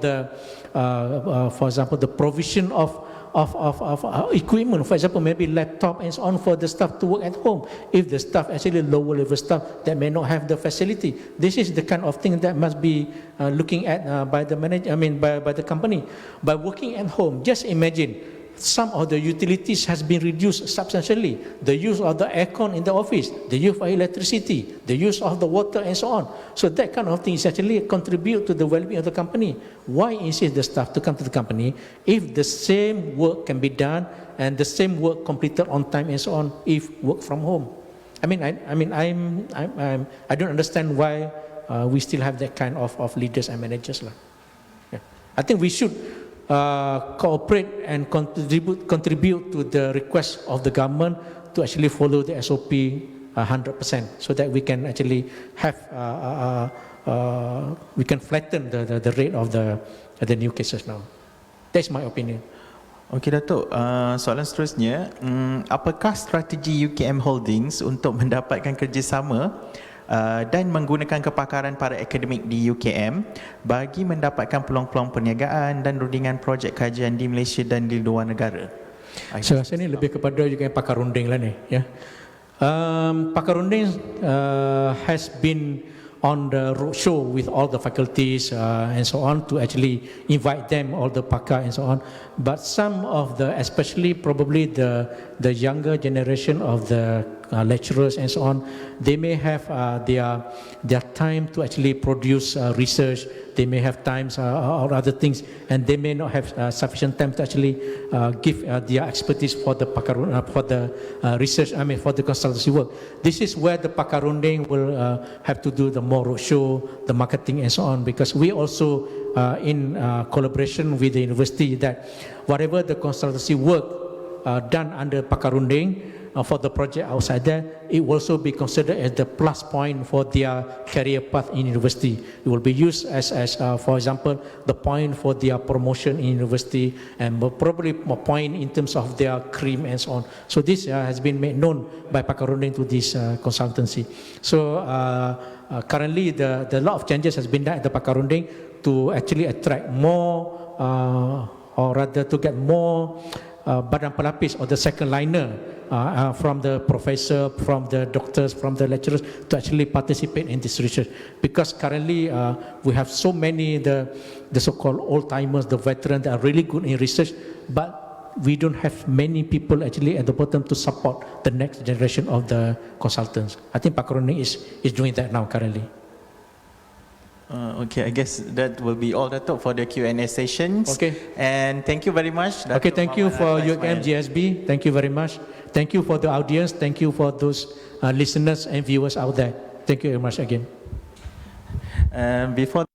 example, the provision of equipment, for example, maybe laptop and so on for the staff to work at home. If the staff actually lower level staff that may not have the facility, this is the kind of thing that must be looking at by the by the company. By working at home, just imagine some of the utilities has been reduced substantially. The use of the aircon in the office, the use of electricity, the use of the water and so on. So that kind of thing is actually contribute to the well-being of the company. Why insist the staff to come to the company if the same work can be done and the same work completed on time and so on if work from home? I don't understand why we still have that kind of leaders and managers. Yeah. I think we should cooperate and contribute to the request of the government to actually follow the SOP 100%, so that we can actually have we can flatten the rate of the new cases now. That's my opinion. Okey Datuk, soalan seterusnya, apakah strategi UKM Holdings untuk mendapatkan kerjasama dan menggunakan kepakaran para akademik di UKM bagi mendapatkan peluang-peluang perniagaan dan rundingan projek kajian di Malaysia dan di luar negara? Saya rasa ni lebih kepada juga pakar runding lah ni. Ya. Pakar runding has been on the roadshow with all the faculties and so on to actually invite them, all the pakar and so on. But some of the, especially probably the younger generation of the lecturers and so on, they may have their time to actually produce research. They may have times or other things, and they may not have sufficient time to actually give their expertise for the research. For the consultancy work. This is where the pakar runding will have to do the more roadshow, the marketing and so on. Because we also in collaboration with the university that whatever the consultancy work done under pakar runding for the project outside there, it will also be considered as the plus point for their career path in university. It will be used as for example, the point for their promotion in university, and probably a point in terms of their cream and so on. So this has been made known by pakar runding to this consultancy. So currently, the lot of changes has been done at the pakar runding to actually attract more, or rather to get more badan pelapis or the second liner from the professor, from the doctors, from the lecturers to actually participate in this research. Because currently we have so many the so-called old-timers, the veterans that are really good in research, but we don't have many people actually at the bottom to support the next generation of the consultants. I think pakar runding is doing that now currently. Okay, I guess that will be all, Datuk, for the Q&A sessions. Okay. And thank you very much, Datuk. Okay, thank you for UKM GSB. Thank you very much. Thank you for the audience. Thank you for those listeners and viewers out there. Thank you very much again. Before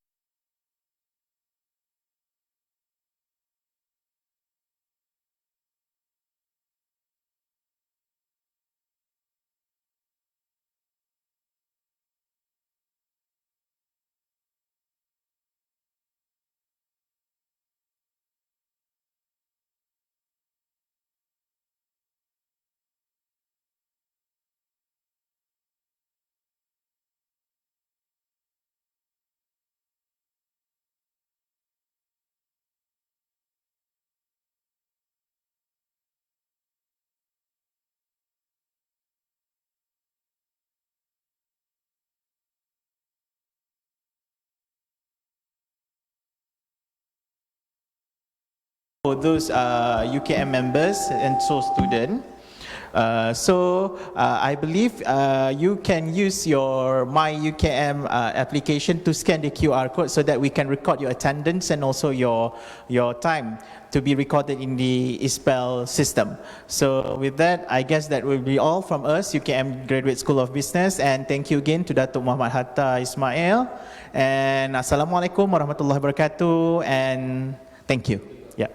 for those UKM members and so student, I believe you can use your My UKM application to scan the QR code so that we can record your attendance and also your time to be recorded in the ISPEL system. So with that, I guess that will be all from us, UKM Graduate School of Business, and thank you again to Datuk Muhammad Hatta Ismail, and Assalamualaikum warahmatullahi wabarakatuh, and thank you. Yeah.